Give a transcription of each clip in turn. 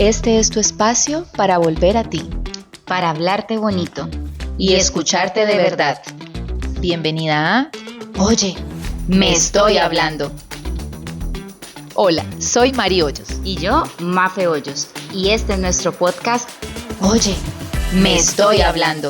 Este es tu espacio para volver a ti, para hablarte bonito y escucharte de verdad. Bienvenida a Oye, me estoy hablando. Hola, soy Mari Hoyos. Y yo, Mafe Hoyos. Y este es nuestro podcast, Oye, me estoy hablando.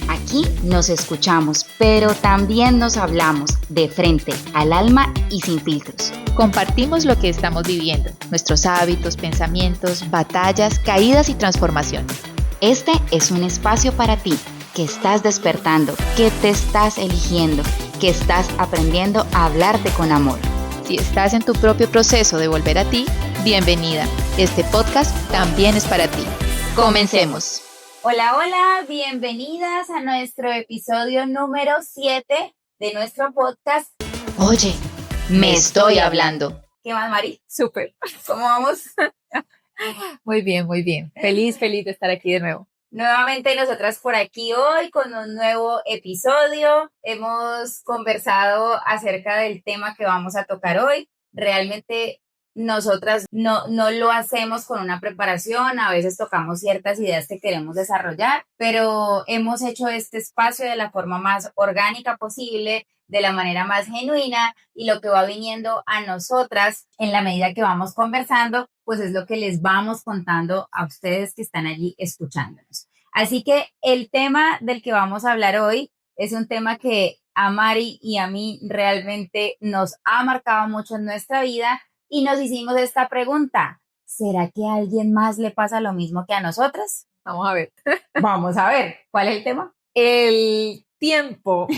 Aquí nos escuchamos, pero también nos hablamos de frente al alma y sin filtros. Compartimos lo que estamos viviendo, nuestros hábitos, pensamientos, batallas, caídas y transformaciones. Este es un espacio para ti, que estás despertando, que te estás eligiendo, que estás aprendiendo a hablarte con amor. Si estás en tu propio proceso de volver a ti, bienvenida. Este podcast también es para ti. Comencemos. Hola, hola, bienvenidas a nuestro episodio número 7 de nuestro podcast. Oye, me estoy hablando. ¿Qué más, Mari? Súper. ¿Cómo vamos? Muy bien, muy bien. Feliz de estar aquí de nuevo. Nuevamente nosotras por aquí hoy con un nuevo episodio. Hemos conversado acerca del tema que vamos a tocar hoy. Realmente nosotras no lo hacemos con una preparación, a veces tocamos ciertas ideas que queremos desarrollar, pero hemos hecho este espacio de la forma más orgánica posible, de la manera más genuina, y lo que va viniendo a nosotras en la medida que vamos conversando, pues es lo que les vamos contando a ustedes que están allí escuchándonos. Así que el tema del que vamos a hablar hoy es un tema que a Mari y a mí realmente nos ha marcado mucho en nuestra vida. Y nos hicimos esta pregunta: ¿será que a alguien más le pasa lo mismo que a nosotras? Vamos a ver. Vamos a ver. ¿Cuál es el tema? El tiempo.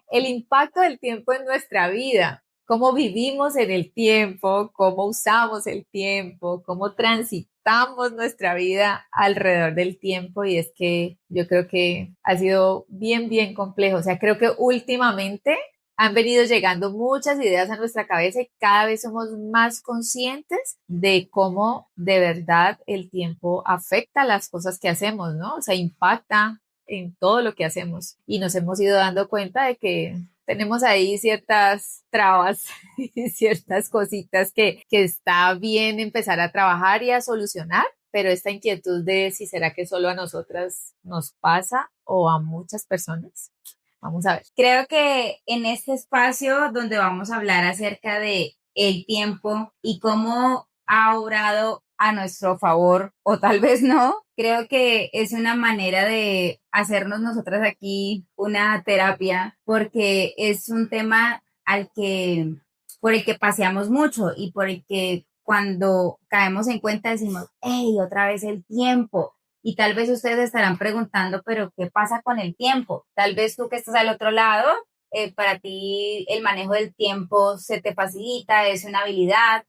El impacto del tiempo en nuestra vida. Cómo vivimos en el tiempo, cómo usamos el tiempo, cómo transitamos nuestra vida alrededor del tiempo. Y es que yo creo que ha sido bien complejo. O sea, creo que últimamente han venido llegando muchas ideas a nuestra cabeza y cada vez somos más conscientes de cómo de verdad el tiempo afecta las cosas que hacemos, ¿no? O sea, impacta en todo lo que hacemos y nos hemos ido dando cuenta de que tenemos ahí ciertas trabas y ciertas cositas que está bien empezar a trabajar y a solucionar, pero esta inquietud de si será que solo a nosotras nos pasa o a muchas personas. Vamos a ver. Creo que en este espacio donde vamos a hablar acerca de el tiempo y cómo ha obrado a nuestro favor, o tal vez no, creo que es una manera de hacernos nosotras aquí una terapia, porque es un tema por el que paseamos mucho y por el que cuando caemos en cuenta decimos, hey, otra vez el tiempo. Y tal vez ustedes estarán preguntando, pero ¿qué pasa con el tiempo? Tal vez tú que estás al otro lado, para ti el manejo del tiempo se te facilita, es una habilidad.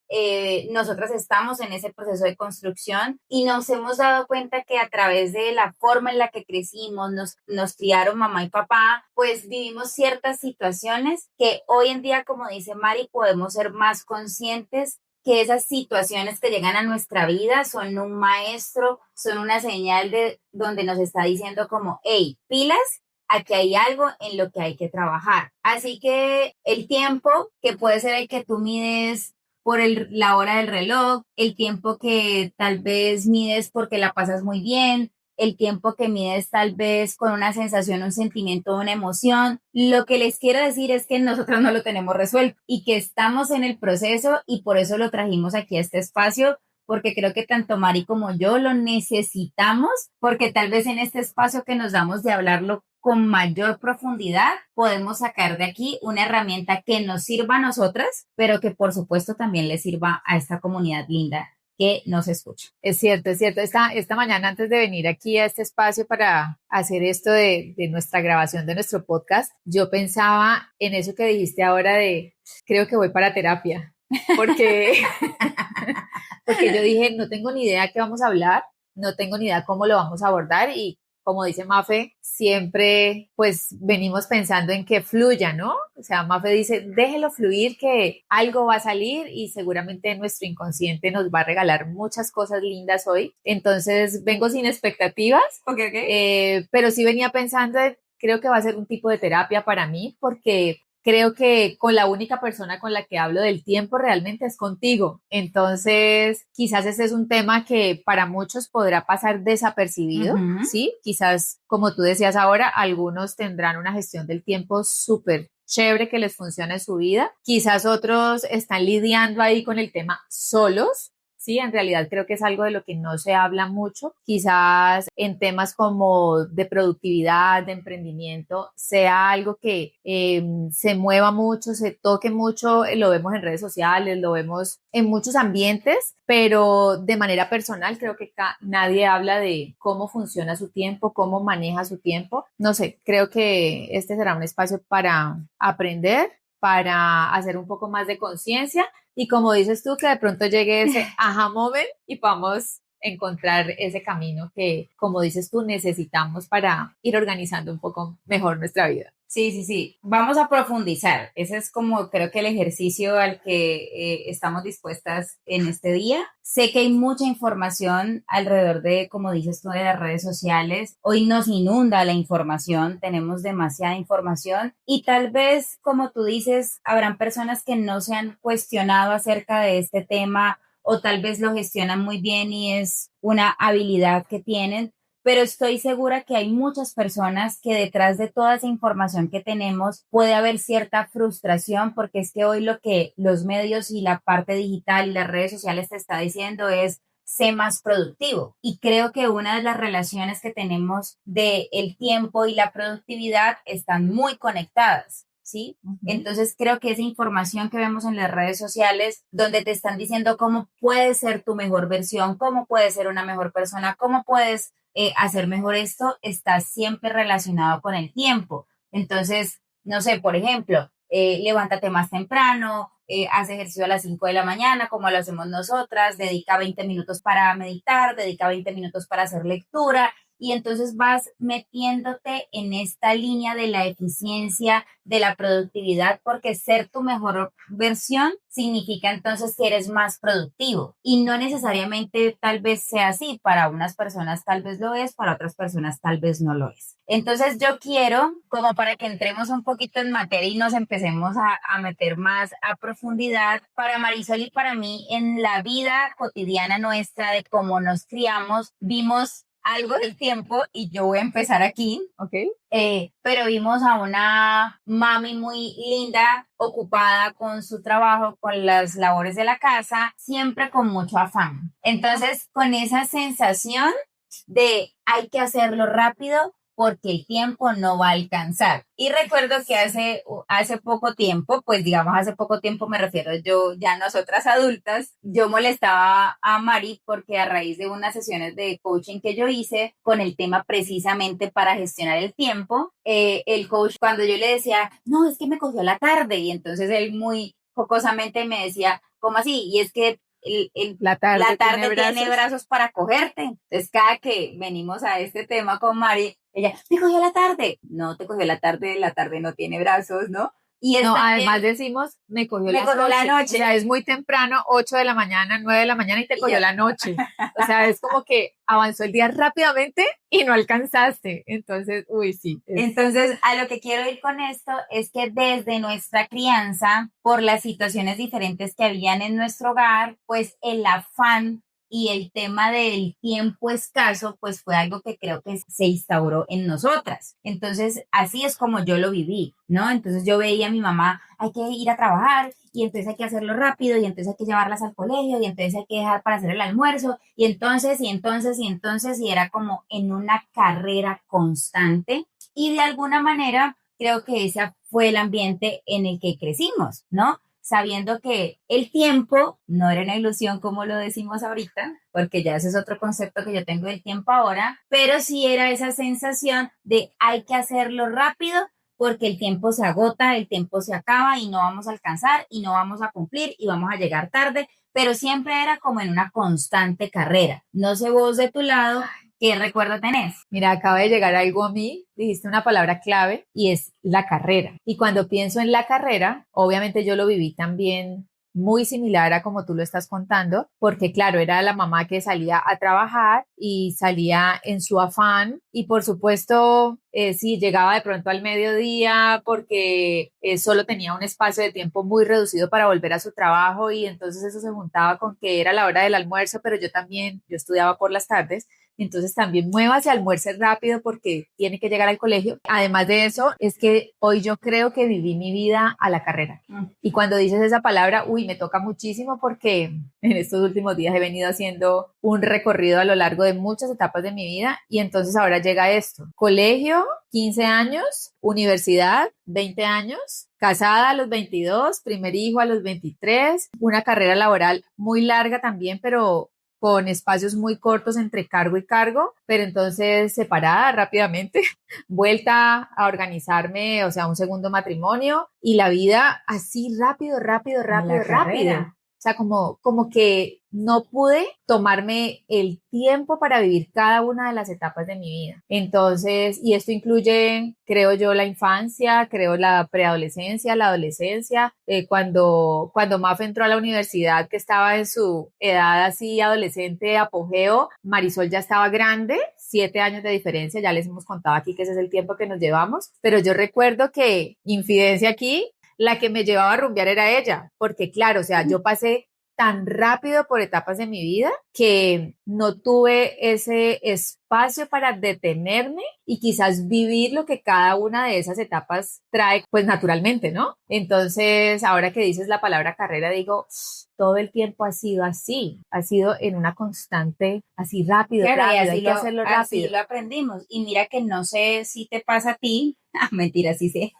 Nosotras estamos en ese proceso de construcción y nos hemos dado cuenta que a través de la forma en la que crecimos, nos criaron mamá y papá, pues vivimos ciertas situaciones que hoy en día, como dice Mari, podemos ser más conscientes que esas situaciones que llegan a nuestra vida son un maestro, son una señal de donde nos está diciendo como, hey, pilas, aquí hay algo en lo que hay que trabajar. Así que el tiempo, que puede ser el que tú mides por la hora del reloj, el tiempo que tal vez mides porque la pasas muy bien, el tiempo que mides tal vez con una sensación, un sentimiento, una emoción. Lo que les quiero decir es que nosotros no lo tenemos resuelto y que estamos en el proceso, y por eso lo trajimos aquí a este espacio, porque creo que tanto Mari como yo lo necesitamos, porque tal vez en este espacio que nos damos de hablarlo con mayor profundidad, podemos sacar de aquí una herramienta que nos sirva a nosotras, pero que por supuesto también le sirva a esta comunidad linda que nos escucha. Es cierto. Esta mañana, antes de venir aquí a este espacio para hacer esto de nuestra grabación de nuestro podcast, yo pensaba en eso que dijiste ahora de, creo que voy para terapia, porque yo dije, no tengo ni idea qué vamos a hablar, no tengo ni idea cómo lo vamos a abordar, y como dice Mafe, siempre pues venimos pensando en que fluya, ¿no? O sea, Mafe dice, déjelo fluir, que algo va a salir y seguramente nuestro inconsciente nos va a regalar muchas cosas lindas hoy. Entonces vengo sin expectativas, Okay. pero sí venía pensando, creo que va a ser un tipo de terapia para mí, porque creo que con la única persona con la que hablo del tiempo realmente es contigo. Entonces, quizás ese es un tema que para muchos podrá pasar desapercibido, Ujú. ¿sí? Quizás, como tú decías ahora, algunos tendrán una gestión del tiempo súper chévere que les funciona en su vida. Quizás otros están lidiando ahí con el tema solos. Sí, en realidad creo que es algo de lo que no se habla mucho. Quizás en temas como de productividad, de emprendimiento, sea algo que se mueva mucho, se toque mucho, lo vemos en redes sociales, lo vemos en muchos ambientes, pero de manera personal creo que nadie habla de cómo funciona su tiempo, cómo maneja su tiempo. No sé, creo que este será un espacio para aprender, para hacer un poco más de conciencia y como dices tú, que de pronto llegue ese aha moment y podamos encontrar ese camino que, como dices tú, necesitamos para ir organizando un poco mejor nuestra vida. Sí, sí, sí. Vamos a profundizar. Ese es como creo que el ejercicio al que estamos dispuestas en este día. Sé que hay mucha información alrededor de, como dices tú, de las redes sociales. Hoy nos inunda la información, tenemos demasiada información y tal vez, como tú dices, habrán personas que no se han cuestionado acerca de este tema o tal vez lo gestionan muy bien y es una habilidad que tienen, pero estoy segura que hay muchas personas que detrás de toda esa información que tenemos puede haber cierta frustración porque es que hoy lo que los medios y la parte digital y las redes sociales te está diciendo es sé más productivo. Y creo que una de las relaciones que tenemos de el tiempo y la productividad están muy conectadas. ¿Sí? Entonces creo que esa información que vemos en las redes sociales, donde te están diciendo cómo puedes ser tu mejor versión, cómo puedes ser una mejor persona, cómo puedes hacer mejor esto, está siempre relacionado con el tiempo. Entonces, no sé, por ejemplo, levántate más temprano, haz ejercicio a las 5 de la mañana, como lo hacemos nosotras, dedica 20 minutos para meditar, dedica 20 minutos para hacer lectura, y entonces vas metiéndote en esta línea de la eficiencia, de la productividad, porque ser tu mejor versión significa entonces que eres más productivo y no necesariamente tal vez sea así, para unas personas tal vez lo es, para otras personas tal vez no lo es. Entonces yo quiero, como para que entremos un poquito en materia y nos empecemos a meter más a profundidad, para Marisol y para mí, en la vida cotidiana nuestra de cómo nos criamos, vimos algo del tiempo y yo voy a empezar aquí, ¿Ok? pero vimos a una mami muy linda, ocupada con su trabajo, con las labores de la casa, siempre con mucho afán. Entonces, con esa sensación de hay que hacerlo rápido porque el tiempo no va a alcanzar. Y recuerdo que hace poco tiempo, pues digamos hace poco tiempo me refiero yo, ya nosotras adultas, yo molestaba a Mari porque a raíz de unas sesiones de coaching que yo hice con el tema precisamente para gestionar el tiempo, el coach cuando yo le decía, no, es que me cogió la tarde y entonces él muy jocosamente me decía, ¿cómo así? Y es que La la tarde tiene tarde tiene brazos. brazos para cogerte. Entonces, cada que venimos a este tema con Mari, ella, me cogió la tarde. No te cogió la tarde no tiene brazos, ¿no? Y es No, además también, decimos, me cogió me la cogió la noche. O noche. sea, es muy temprano, 8 de la mañana, 9 de la mañana y te Y yo, cogió la noche. O sea, es como que avanzó el día rápidamente y no alcanzaste. Entonces, uy, sí, es. entonces, a lo que quiero ir con esto es que desde nuestra crianza, por las situaciones diferentes que habían en nuestro hogar, pues el afán y el tema del tiempo escaso, pues fue algo que creo que se instauró en nosotras. Entonces, así es como yo lo viví, ¿no? Entonces yo veía a mi mamá, hay que ir a trabajar y entonces hay que hacerlo rápido y entonces hay que llevarlas al colegio y entonces hay que dejar para hacer el almuerzo y era como en una carrera constante y de alguna manera creo que ese fue el ambiente en el que crecimos, ¿no? Sabiendo que el tiempo no era una ilusión como lo decimos ahorita, porque ya ese es otro concepto que yo tengo del tiempo ahora, pero sí era esa sensación de hay que hacerlo rápido porque el tiempo se agota, el tiempo se acaba y no vamos a alcanzar y no vamos a cumplir y vamos a llegar tarde, pero siempre era como en una constante carrera. No sé vos de tu lado, ¿qué recuerdo tenés? Mira, acaba de llegar algo a mí, dijiste una palabra clave y es la carrera. Y cuando pienso en la carrera, obviamente yo lo viví también muy similar a como tú lo estás contando, porque claro, era la mamá que salía a trabajar y salía en su afán y por supuesto, sí, llegaba de pronto al mediodía porque solo tenía un espacio de tiempo muy reducido para volver a su trabajo y entonces eso se juntaba con que era la hora del almuerzo, pero yo estudiaba por las tardes. Entonces también muévase, almuerce rápido porque tiene que llegar al colegio. Además de eso, es que hoy yo creo que viví mi vida a la carrera. Y cuando dices esa palabra, uy, me toca muchísimo porque en estos últimos días he venido haciendo un recorrido a lo largo de muchas etapas de mi vida y entonces ahora llega esto. Colegio, 15 años, universidad, 20 años, casada a los 22, primer hijo a los 23, una carrera laboral muy larga también, pero con espacios muy cortos entre cargo y cargo, pero entonces separada rápidamente, vuelta a organizarme, o sea, un segundo matrimonio y la vida así rápido, rápido, rápido, rápido. O sea, como que no pude tomarme el tiempo para vivir cada una de las etapas de mi vida. Entonces, y esto incluye, creo yo, la infancia, creo la preadolescencia, la adolescencia. Cuando Mafe entró a la universidad, que estaba en su edad así adolescente, apogeo, Marisol ya estaba grande, 7 años de diferencia, ya les hemos contado aquí que ese es el tiempo que nos llevamos, pero yo recuerdo que, infidencia aquí, la que me llevaba a rumbear era ella, porque claro, o sea, yo pasé tan rápido por etapas de mi vida que no tuve ese espacio para detenerme y quizás vivir lo que cada una de esas etapas trae, pues naturalmente, ¿no? Entonces, ahora que dices la palabra carrera, digo, todo el tiempo ha sido así, ha sido en una constante, así rápido, claro, rápido, y así hay que hacerlo rápido. así lo aprendimos. Y mira que no sé si te pasa a ti, mentira, sí sé,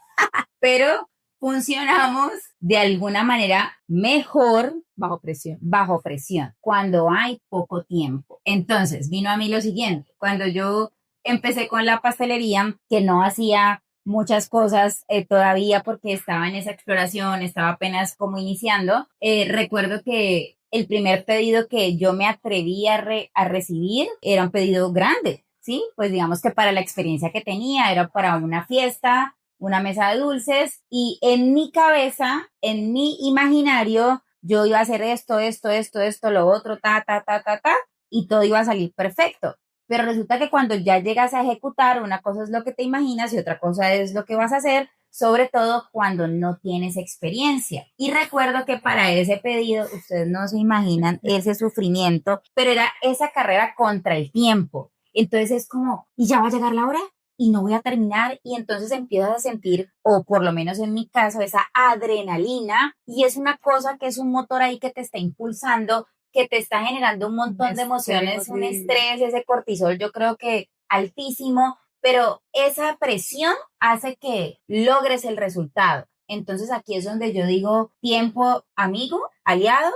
pero funcionamos de alguna manera mejor bajo presión, cuando hay poco tiempo. Entonces, vino a mí lo siguiente, cuando yo empecé con la pastelería, que no hacía muchas cosas todavía porque estaba en esa exploración, estaba apenas como iniciando, recuerdo que el primer pedido que yo me atreví a recibir era un pedido grande, ¿sí? Pues digamos que para la experiencia que tenía, era para una fiesta, una mesa de dulces, y en mi cabeza, en mi imaginario, yo iba a hacer esto, lo otro, y todo iba a salir perfecto. Pero resulta que cuando ya llegas a ejecutar, una cosa es lo que te imaginas y otra cosa es lo que vas a hacer, sobre todo cuando no tienes experiencia. Y recuerdo que para ese pedido, ustedes no se imaginan ese sufrimiento, pero era esa carrera contra el tiempo. Entonces es como, ¿y ya va a llegar la hora? Y no voy a terminar, y entonces empiezas a sentir, o por lo menos en mi caso, esa adrenalina, y es una cosa que es un motor ahí que te está impulsando, que te está generando un montón de emociones, un estrés, ese cortisol, yo creo que altísimo, pero esa presión hace que logres el resultado. Entonces aquí es donde yo digo tiempo amigo, aliado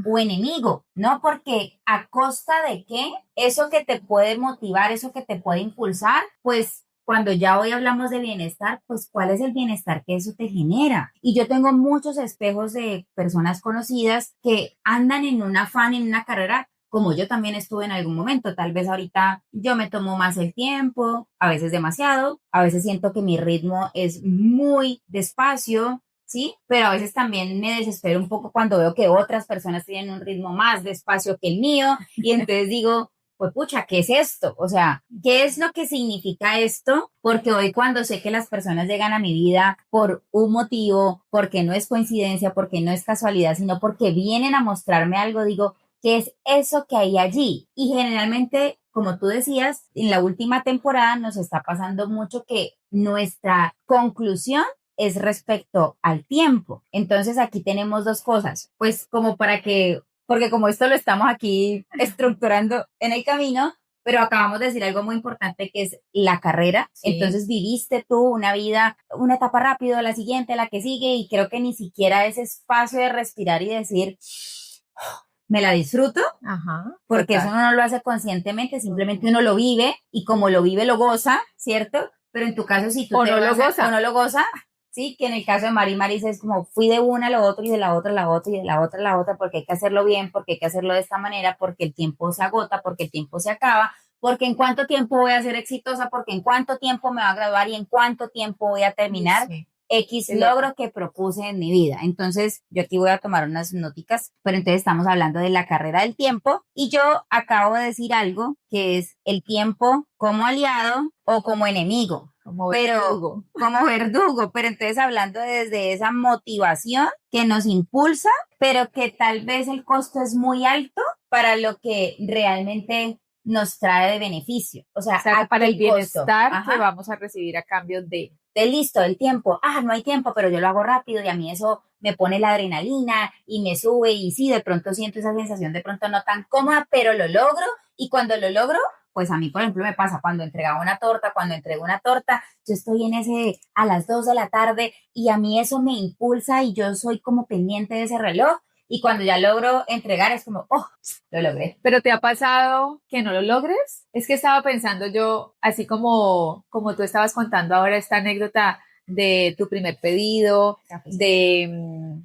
o enemigo, ¿no? Porque a costa de qué, eso que te puede motivar, eso que te puede impulsar, pues cuando ya hoy hablamos de bienestar, pues ¿cuál es el bienestar que eso te genera? Y yo tengo muchos espejos de personas conocidas que andan en un afán, en una carrera, como yo también estuve en algún momento. Tal vez ahorita yo me tomo más el tiempo, a veces demasiado, a veces siento que mi ritmo es muy despacio, ¿sí? Pero a veces también me desespero un poco cuando veo que otras personas tienen un ritmo más despacio que el mío y entonces digo, pues pucha, ¿qué es esto? O sea, ¿qué es lo que significa esto? Porque hoy cuando sé que las personas llegan a mi vida por un motivo, porque no es coincidencia, porque no es casualidad, sino porque vienen a mostrarme algo, digo, ¿qué es eso que hay allí? Y generalmente, como tú decías, en la última temporada nos está pasando mucho que nuestra conclusión es respecto al tiempo. Entonces aquí tenemos dos cosas, pues como para que, porque como esto lo estamos aquí estructurando en el camino, pero acabamos de decir algo muy importante que es la carrera. Sí. Entonces viviste tú una vida, una etapa rápido, la siguiente, la que sigue, y creo que ni siquiera ese espacio de respirar y decir, me la disfruto, ajá, porque total. Eso uno no lo hace conscientemente, simplemente uno lo vive y como lo vive lo goza, ¿cierto? Pero en tu caso si tú o no lo goza, sí, que en el caso de Maris es como fui de una a lo otro y de la otra a la otra y de la otra a la otra porque hay que hacerlo bien, porque hay que hacerlo de esta manera, porque el tiempo se agota, porque el tiempo se acaba, porque en cuánto tiempo voy a ser exitosa, porque en cuánto tiempo me va a graduar y en cuánto tiempo voy a terminar. Sí. X logro que propuse en mi vida. Entonces, yo aquí voy a tomar unas noticas, pero entonces estamos hablando de la carrera del tiempo y yo acabo de decir algo que es el tiempo como aliado o como enemigo. Como verdugo. Como verdugo, pero entonces hablando desde esa motivación que nos impulsa, pero que tal vez el costo es muy alto para lo que realmente nos trae de beneficio. O sea para el bienestar que vamos a recibir a cambio de listo, el tiempo. No hay tiempo, pero yo lo hago rápido y a mí eso me pone la adrenalina y me sube y sí, de pronto siento esa sensación de pronto no tan cómoda, pero lo logro y cuando lo logro, pues a mí, por ejemplo, me pasa cuando entregaba una torta, cuando entrego una torta, yo estoy en ese a las 2 de la tarde y a mí eso me impulsa y yo soy como pendiente de ese reloj. Y cuando ya logro entregar es como, lo logré. ¿Pero te ha pasado que no lo logres? Es que estaba pensando yo, así como tú estabas contando ahora esta anécdota de tu primer pedido, de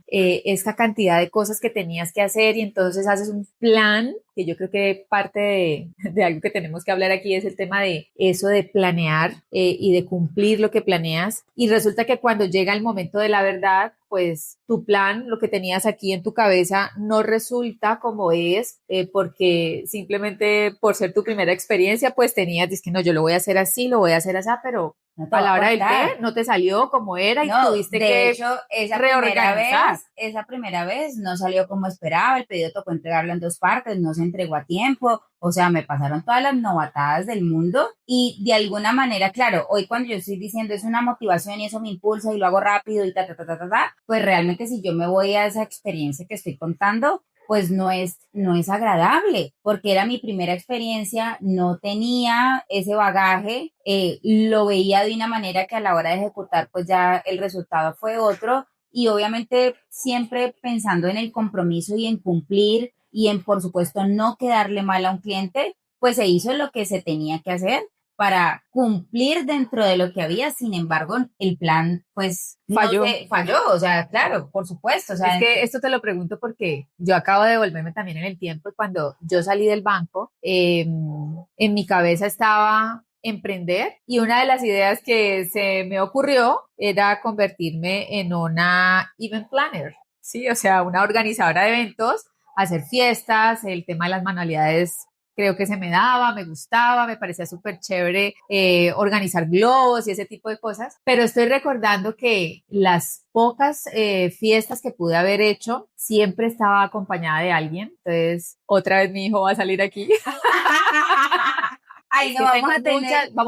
esta cantidad de cosas que tenías que hacer y entonces haces un plan, que yo creo que parte de algo que tenemos que hablar aquí es el tema de eso de planear y de cumplir lo que planeas y resulta que cuando llega el momento de la verdad, pues tu plan, lo que tenías aquí en tu cabeza no resulta como es porque simplemente por ser tu primera experiencia, pues tenías, dices que no, yo lo voy a hacer así, lo voy a hacer así, pero no a la hora del té no te salió como era y tuviste que hecho, reorganizar. Esa primera vez no salió como esperaba, el pedido tocó entregarlo en 2 partes, no se entregó a tiempo, o sea, me pasaron todas las novatadas del mundo y de alguna manera, claro, hoy cuando yo estoy diciendo es una motivación y eso me impulsa y lo hago rápido y pues realmente si yo me voy a esa experiencia que estoy contando, pues no es agradable, porque era mi primera experiencia, no tenía ese bagaje, lo veía de una manera que a la hora de ejecutar, pues ya el resultado fue otro, y obviamente siempre pensando en el compromiso y en cumplir, y en, por supuesto, no quedarle mal a un cliente, pues se hizo lo que se tenía que hacer para cumplir dentro de lo que había, sin embargo, el plan, pues, falló, o sea, claro, por supuesto. O sea, es que esto te lo pregunto porque yo acabo de devolverme también en el tiempo y cuando yo salí del banco, en mi cabeza estaba emprender y una de las ideas que se me ocurrió era convertirme en una event planner, ¿sí? O sea, una organizadora de eventos, hacer fiestas, el tema de las manualidades creo que se me daba, me gustaba, me parecía súper chévere organizar globos y ese tipo de cosas, pero estoy recordando que las pocas fiestas que pude haber hecho siempre estaba acompañada de alguien, entonces otra vez mi hijo va a salir aquí. Ay, no, vamos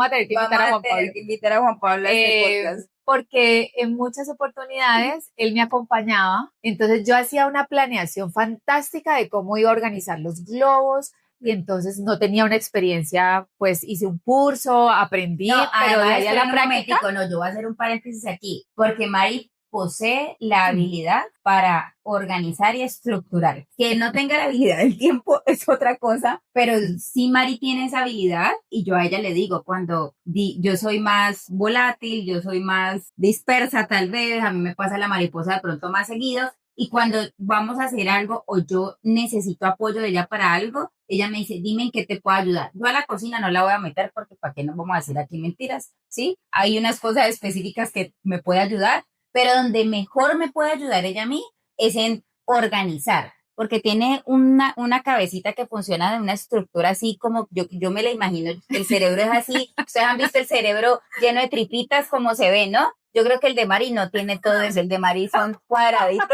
a tener que invitar a Juan Pablo a este podcast. Porque en muchas oportunidades él me acompañaba, entonces yo hacía una planeación fantástica de cómo iba a organizar los globos, y entonces no tenía una experiencia, pues hice un curso, aprendí, pero de ahí a la práctica. No, yo voy a hacer un paréntesis aquí, porque Mari posee la habilidad para organizar y estructurar. Que no tenga la habilidad del tiempo es otra cosa, pero sí Mari tiene esa habilidad y yo a ella le digo, cuando yo soy más volátil, yo soy más dispersa tal vez, a mí me pasa la mariposa de pronto más seguido, y cuando vamos a hacer algo o yo necesito apoyo de ella para algo, ella me dice, dime en qué te puedo ayudar. Yo a la cocina no la voy a meter porque ¿para qué nos vamos a decir aquí mentiras? ¿Sí? Hay unas cosas específicas que me puede ayudar, pero donde mejor me puede ayudar ella a mí es en organizar, porque tiene una cabecita que funciona de una estructura así como yo me la imagino, el cerebro es así, ustedes han visto el cerebro lleno de tripitas como se ve, ¿no? Yo creo que el de Mari no tiene todo eso, el de Mari son cuadraditos,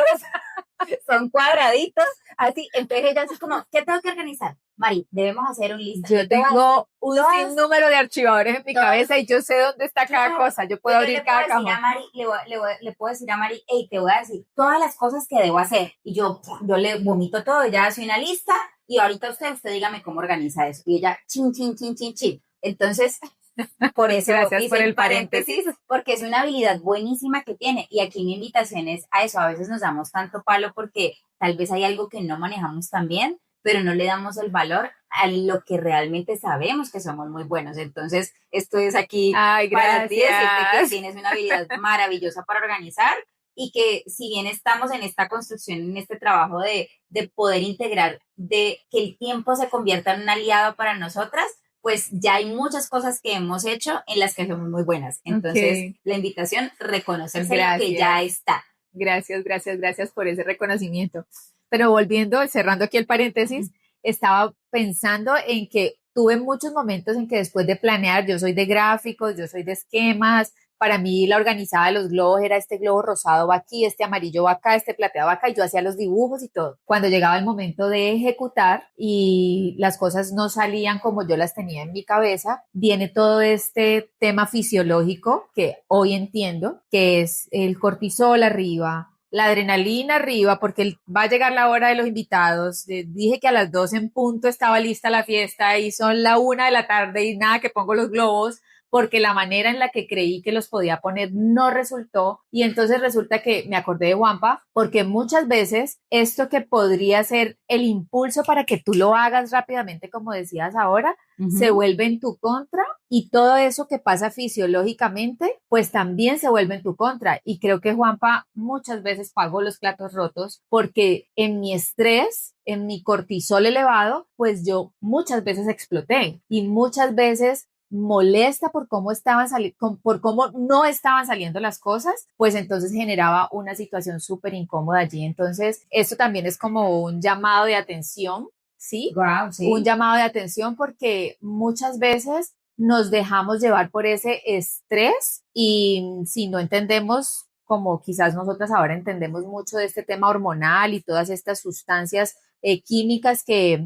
así, entonces ella así como, ¿qué tengo que organizar? Mari, debemos hacer un lista. Yo tengo un sinnúmero de archivadores en mi cabeza y yo sé dónde está cada cosa, yo puedo abrir cada cajón. Le puedo decir a Mari, hey, te voy a decir todas las cosas que debo hacer, y yo le vomito todo, ella hace una lista, y ahorita usted dígame cómo organiza eso, y ella, chin, entonces... Por eso gracias por el paréntesis, porque es una habilidad buenísima que tiene, y aquí mi invitación es a eso. A veces nos damos tanto palo porque tal vez hay algo que no manejamos tan bien, pero no le damos el valor a lo que realmente sabemos que somos muy buenos. Entonces, esto es aquí para ti, decirte que tienes una habilidad maravillosa para organizar, y que si bien estamos en esta construcción, en este trabajo de poder integrar, de que el tiempo se convierta en un aliado para nosotras, pues ya hay muchas cosas que hemos hecho en las que somos muy buenas. Entonces, la invitación, reconocerse lo que ya está. Gracias por ese reconocimiento. Pero volviendo, cerrando aquí el paréntesis, estaba pensando en que tuve muchos momentos en que después de planear, yo soy de gráficos, yo soy de esquemas, para mí la organizada de los globos era este globo rosado va aquí, este amarillo va acá, este plateado va acá, y yo hacía los dibujos y todo. Cuando llegaba el momento de ejecutar y las cosas no salían como yo las tenía en mi cabeza, viene todo este tema fisiológico que hoy entiendo, que es el cortisol arriba, la adrenalina arriba, porque va a llegar la hora de los invitados. Dije que a las 2 en punto estaba lista la fiesta y son la 1 de la tarde y nada que pongo los globos, porque la manera en la que creí que los podía poner no resultó. Y entonces resulta que me acordé de Juanpa, porque muchas veces esto que podría ser el impulso para que tú lo hagas rápidamente, como decías ahora, se vuelve en tu contra, y todo eso que pasa fisiológicamente, pues también se vuelve en tu contra. Y creo que Juanpa muchas veces pagó los platos rotos, porque en mi estrés, en mi cortisol elevado, pues yo muchas veces exploté, y muchas veces molesta por cómo por cómo no estaban saliendo las cosas, pues entonces generaba una situación súper incómoda allí. Entonces, esto también es como un llamado de atención, ¿sí? Wow, sí. Un llamado de atención, porque muchas veces nos dejamos llevar por ese estrés, y si no entendemos, como quizás nosotras ahora entendemos mucho de este tema hormonal y todas estas sustancias químicas que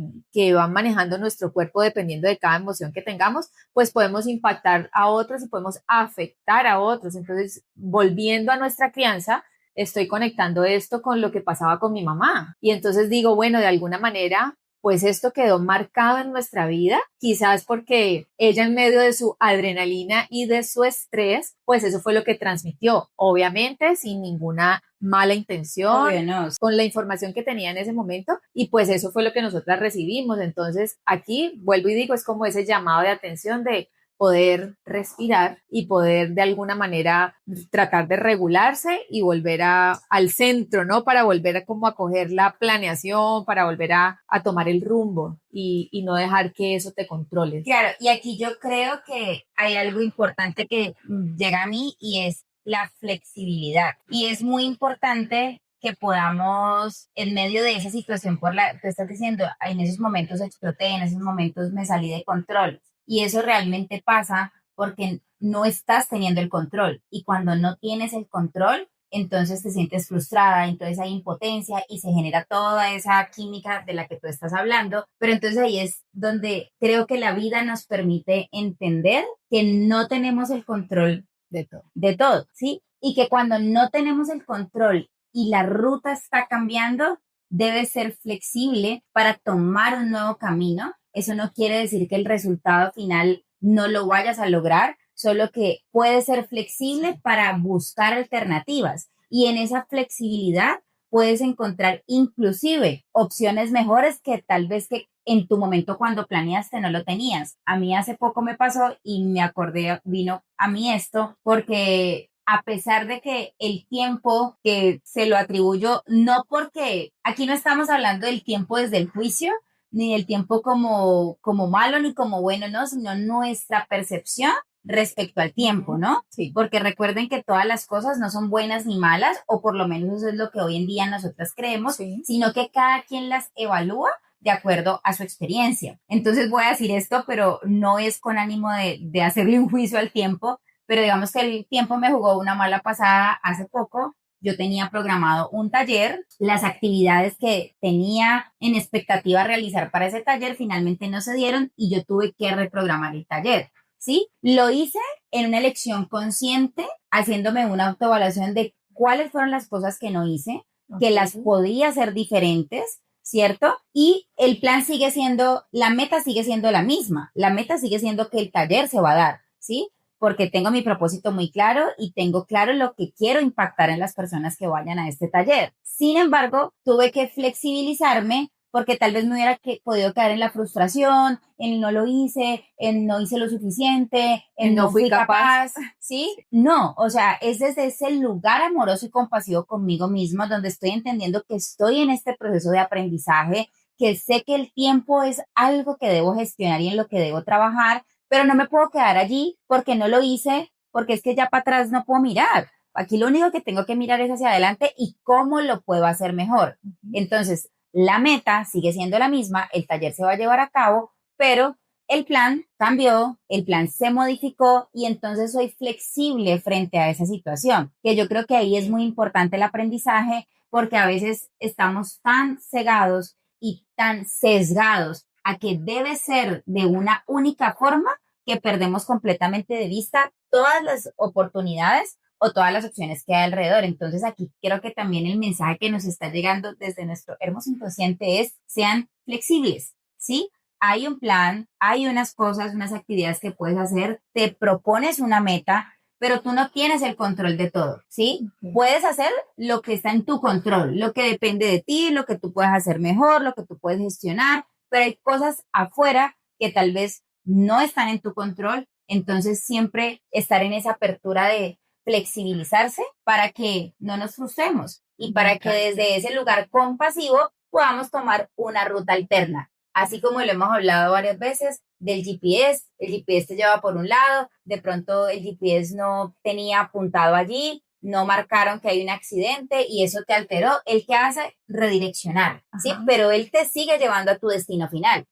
van manejando nuestro cuerpo dependiendo de cada emoción que tengamos, pues podemos impactar a otros y podemos afectar a otros. Entonces, volviendo a nuestra crianza, estoy conectando esto con lo que pasaba con mi mamá. Y entonces digo, bueno, de alguna manera, pues esto quedó marcado en nuestra vida, quizás porque ella, en medio de su adrenalina y de su estrés, pues eso fue lo que transmitió, obviamente sin ninguna mala intención, Obvio, no. con la información que tenía en ese momento, y pues eso fue lo que nosotras recibimos. Entonces aquí vuelvo y digo, es como ese llamado de atención de poder respirar y poder de alguna manera tratar de regularse y volver al centro, ¿no? Para volver como a coger la planeación, para volver a tomar el rumbo, y no dejar que eso te controle. Claro, y aquí yo creo que hay algo importante que llega a mí, y es la flexibilidad. Y es muy importante que podamos, en medio de esa situación por la que estás diciendo, en esos momentos exploté, en esos momentos me salí de control. Y eso realmente pasa porque no estás teniendo el control. Y cuando no tienes el control, entonces te sientes frustrada, entonces hay impotencia y se genera toda esa química de la que tú estás hablando. Pero entonces ahí es donde creo que la vida nos permite entender que no tenemos el control de todo, ¿sí? Y que cuando no tenemos el control y la ruta está cambiando, debe ser flexible para tomar un nuevo camino. Eso no quiere decir que el resultado final no lo vayas a lograr, solo que puede ser flexible para buscar alternativas. Y en esa flexibilidad puedes encontrar inclusive opciones mejores que tal vez que en tu momento cuando planeaste no lo tenías. A mí hace poco me pasó y me acordé, vino a mí esto, porque a pesar de que el tiempo que se lo atribuyo, no porque aquí no estamos hablando del tiempo desde el juicio, ni del tiempo como malo ni como bueno, no, sino nuestra percepción respecto al tiempo, ¿no? Sí. Porque recuerden que todas las cosas no son buenas ni malas, o por lo menos eso es lo que hoy en día nosotras creemos, Sí. sino que cada quien las evalúa de acuerdo a su experiencia. Entonces voy a decir esto, pero no es con ánimo de hacerle un juicio al tiempo, pero digamos que el tiempo me jugó una mala pasada hace poco. Yo tenía programado un taller, las actividades que tenía en expectativa realizar para ese taller finalmente no se dieron y yo tuve que reprogramar el taller, ¿sí? Lo hice en una elección consciente, haciéndome una autoevaluación de cuáles fueron las cosas que no hice, que las podía hacer diferentes, ¿cierto? Y el plan sigue siendo, la meta sigue siendo la misma, la meta sigue siendo que el taller se va a dar, ¿sí? Porque tengo mi propósito muy claro y tengo claro lo que quiero impactar en las personas que vayan a este taller. Sin embargo, tuve que flexibilizarme porque tal vez me hubiera podido caer en la frustración, en no lo hice, en no hice lo suficiente, en no fui capaz, ¿sí? No, o sea, es desde ese lugar amoroso y compasivo conmigo mismo donde estoy entendiendo que estoy en este proceso de aprendizaje, que sé que el tiempo es algo que debo gestionar y en lo que debo trabajar, pero no me puedo quedar allí porque no lo hice, porque es que ya para atrás no puedo mirar. Aquí lo único que tengo que mirar es hacia adelante y cómo lo puedo hacer mejor. Entonces, la meta sigue siendo la misma, el taller se va a llevar a cabo, pero el plan cambió, el plan se modificó y entonces soy flexible frente a esa situación, que yo creo que ahí es muy importante el aprendizaje porque a veces estamos tan cegados y tan sesgados a que debe ser de una única forma que perdemos completamente de vista todas las oportunidades o todas las opciones que hay alrededor. Entonces aquí creo que también el mensaje que nos está llegando desde nuestro hermoso inconsciente es sean flexibles, ¿sí? Hay un plan, hay unas cosas, unas actividades que puedes hacer, te propones una meta, pero tú no tienes el control de todo, ¿sí? Puedes hacer lo que está en tu control, lo que depende de ti, lo que tú puedes hacer mejor, lo que tú puedes gestionar, pero hay cosas afuera que tal vez no están en tu control, entonces siempre estar en esa apertura de flexibilizarse para que no nos frustremos y para que desde ese lugar compasivo podamos tomar una ruta alterna. Así como lo hemos hablado varias veces del GPS, el GPS te lleva por un lado, de pronto el GPS no tenía apuntado allí, no marcaron que hay un accidente y eso te alteró. ¿El que hace? Redireccionar, ¿sí? Pero él te sigue llevando a tu destino final,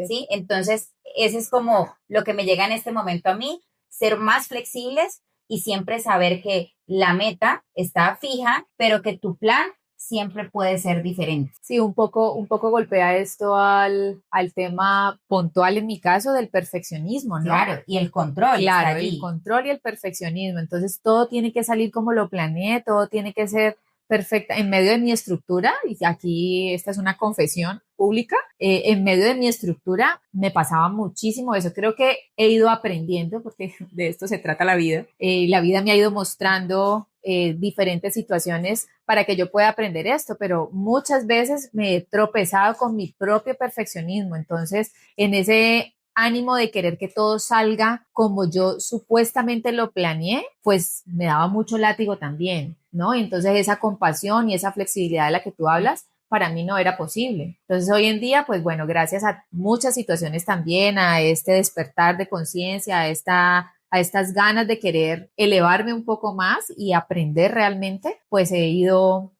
¿sí? Entonces, ese es como lo que me llega en este momento a mí, ser más flexibles y siempre saber que la meta está fija, pero que tu plan siempre puede ser diferente. Sí, un poco golpea esto al tema puntual en mi caso del perfeccionismo, ¿no? Claro, y el control. Claro, el control y el perfeccionismo. Entonces todo tiene que salir como lo planeé, todo tiene que ser perfecta en medio de mi estructura, y aquí esta es una confesión pública, en medio de mi estructura me pasaba muchísimo eso. Creo que he ido aprendiendo, porque de esto se trata la vida me ha ido mostrando diferentes situaciones para que yo pueda aprender esto, pero muchas veces me he tropezado con mi propio perfeccionismo. Entonces, en ese ánimo de querer que todo salga como yo supuestamente lo planeé, pues me daba mucho látigo también, ¿no? Entonces esa compasión y esa flexibilidad de la que tú hablas, para mí no era posible. Entonces hoy en día, pues bueno, gracias a muchas situaciones también, a este despertar de conciencia, a estas ganas de querer elevarme un poco más y aprender realmente, pues he ido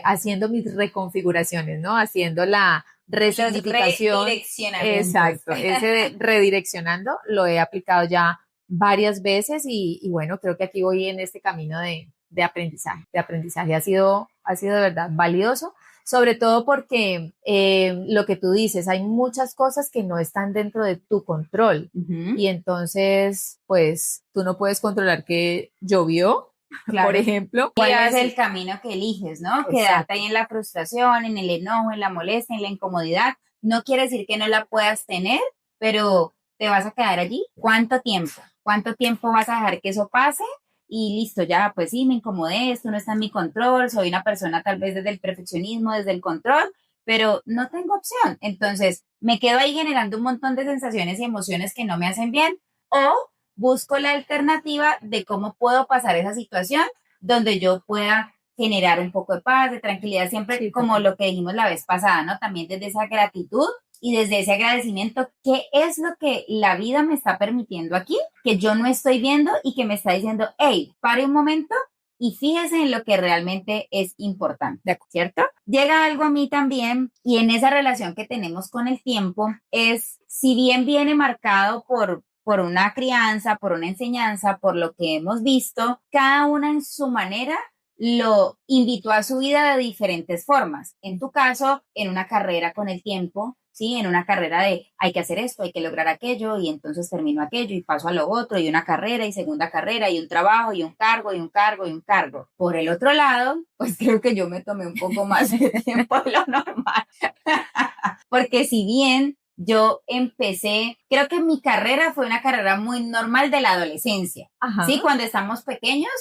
haciendo mis reconfiguraciones, ¿no? Haciendo la resignificación. Exacto, ese de redireccionando lo he aplicado ya varias veces y bueno, creo que aquí voy en este camino de aprendizaje. Ha sido de verdad valioso, sobre todo porque lo que tú dices, hay muchas cosas que no están dentro de tu control y entonces, pues, tú no puedes controlar que llovió. Claro. Por ejemplo, ¿cuál es el camino que eliges, no? Exacto. Quedarte ahí en la frustración, en el enojo, en la molestia, en la incomodidad. No quiere decir que no la puedas tener, pero te vas a quedar allí. ¿Cuánto tiempo? ¿Cuánto tiempo vas a dejar que eso pase? Y listo, ya, pues sí, me incomodé, esto no está en mi control, soy una persona tal vez desde el perfeccionismo, desde el control, pero no tengo opción. Entonces, me quedo ahí generando un montón de sensaciones y emociones que no me hacen bien, o busco la alternativa de cómo puedo pasar esa situación donde yo pueda generar un poco de paz, de tranquilidad, siempre sí, como lo que dijimos la vez pasada, ¿no? También desde esa gratitud y desde ese agradecimiento, ¿qué es lo que la vida me está permitiendo aquí? Que yo no estoy viendo y que me está diciendo, hey, pare un momento y fíjese en lo que realmente es importante, ¿cierto? Llega algo a mí también y en esa relación que tenemos con el tiempo es, si bien viene marcado por una crianza, por una enseñanza, por lo que hemos visto, cada una en su manera lo invitó a su vida de diferentes formas. En tu caso, en una carrera con el tiempo, ¿sí? En una carrera de hay que hacer esto, hay que lograr aquello, y entonces termino aquello y paso a lo otro, y una carrera y segunda carrera y un trabajo y un cargo y un cargo y un cargo. Por el otro lado, pues creo que yo me tomé un poco más de tiempo de lo normal. Porque si bien yo empecé, creo que mi carrera fue una carrera muy normal de la adolescencia. Ajá. Sí, cuando estamos pequeños,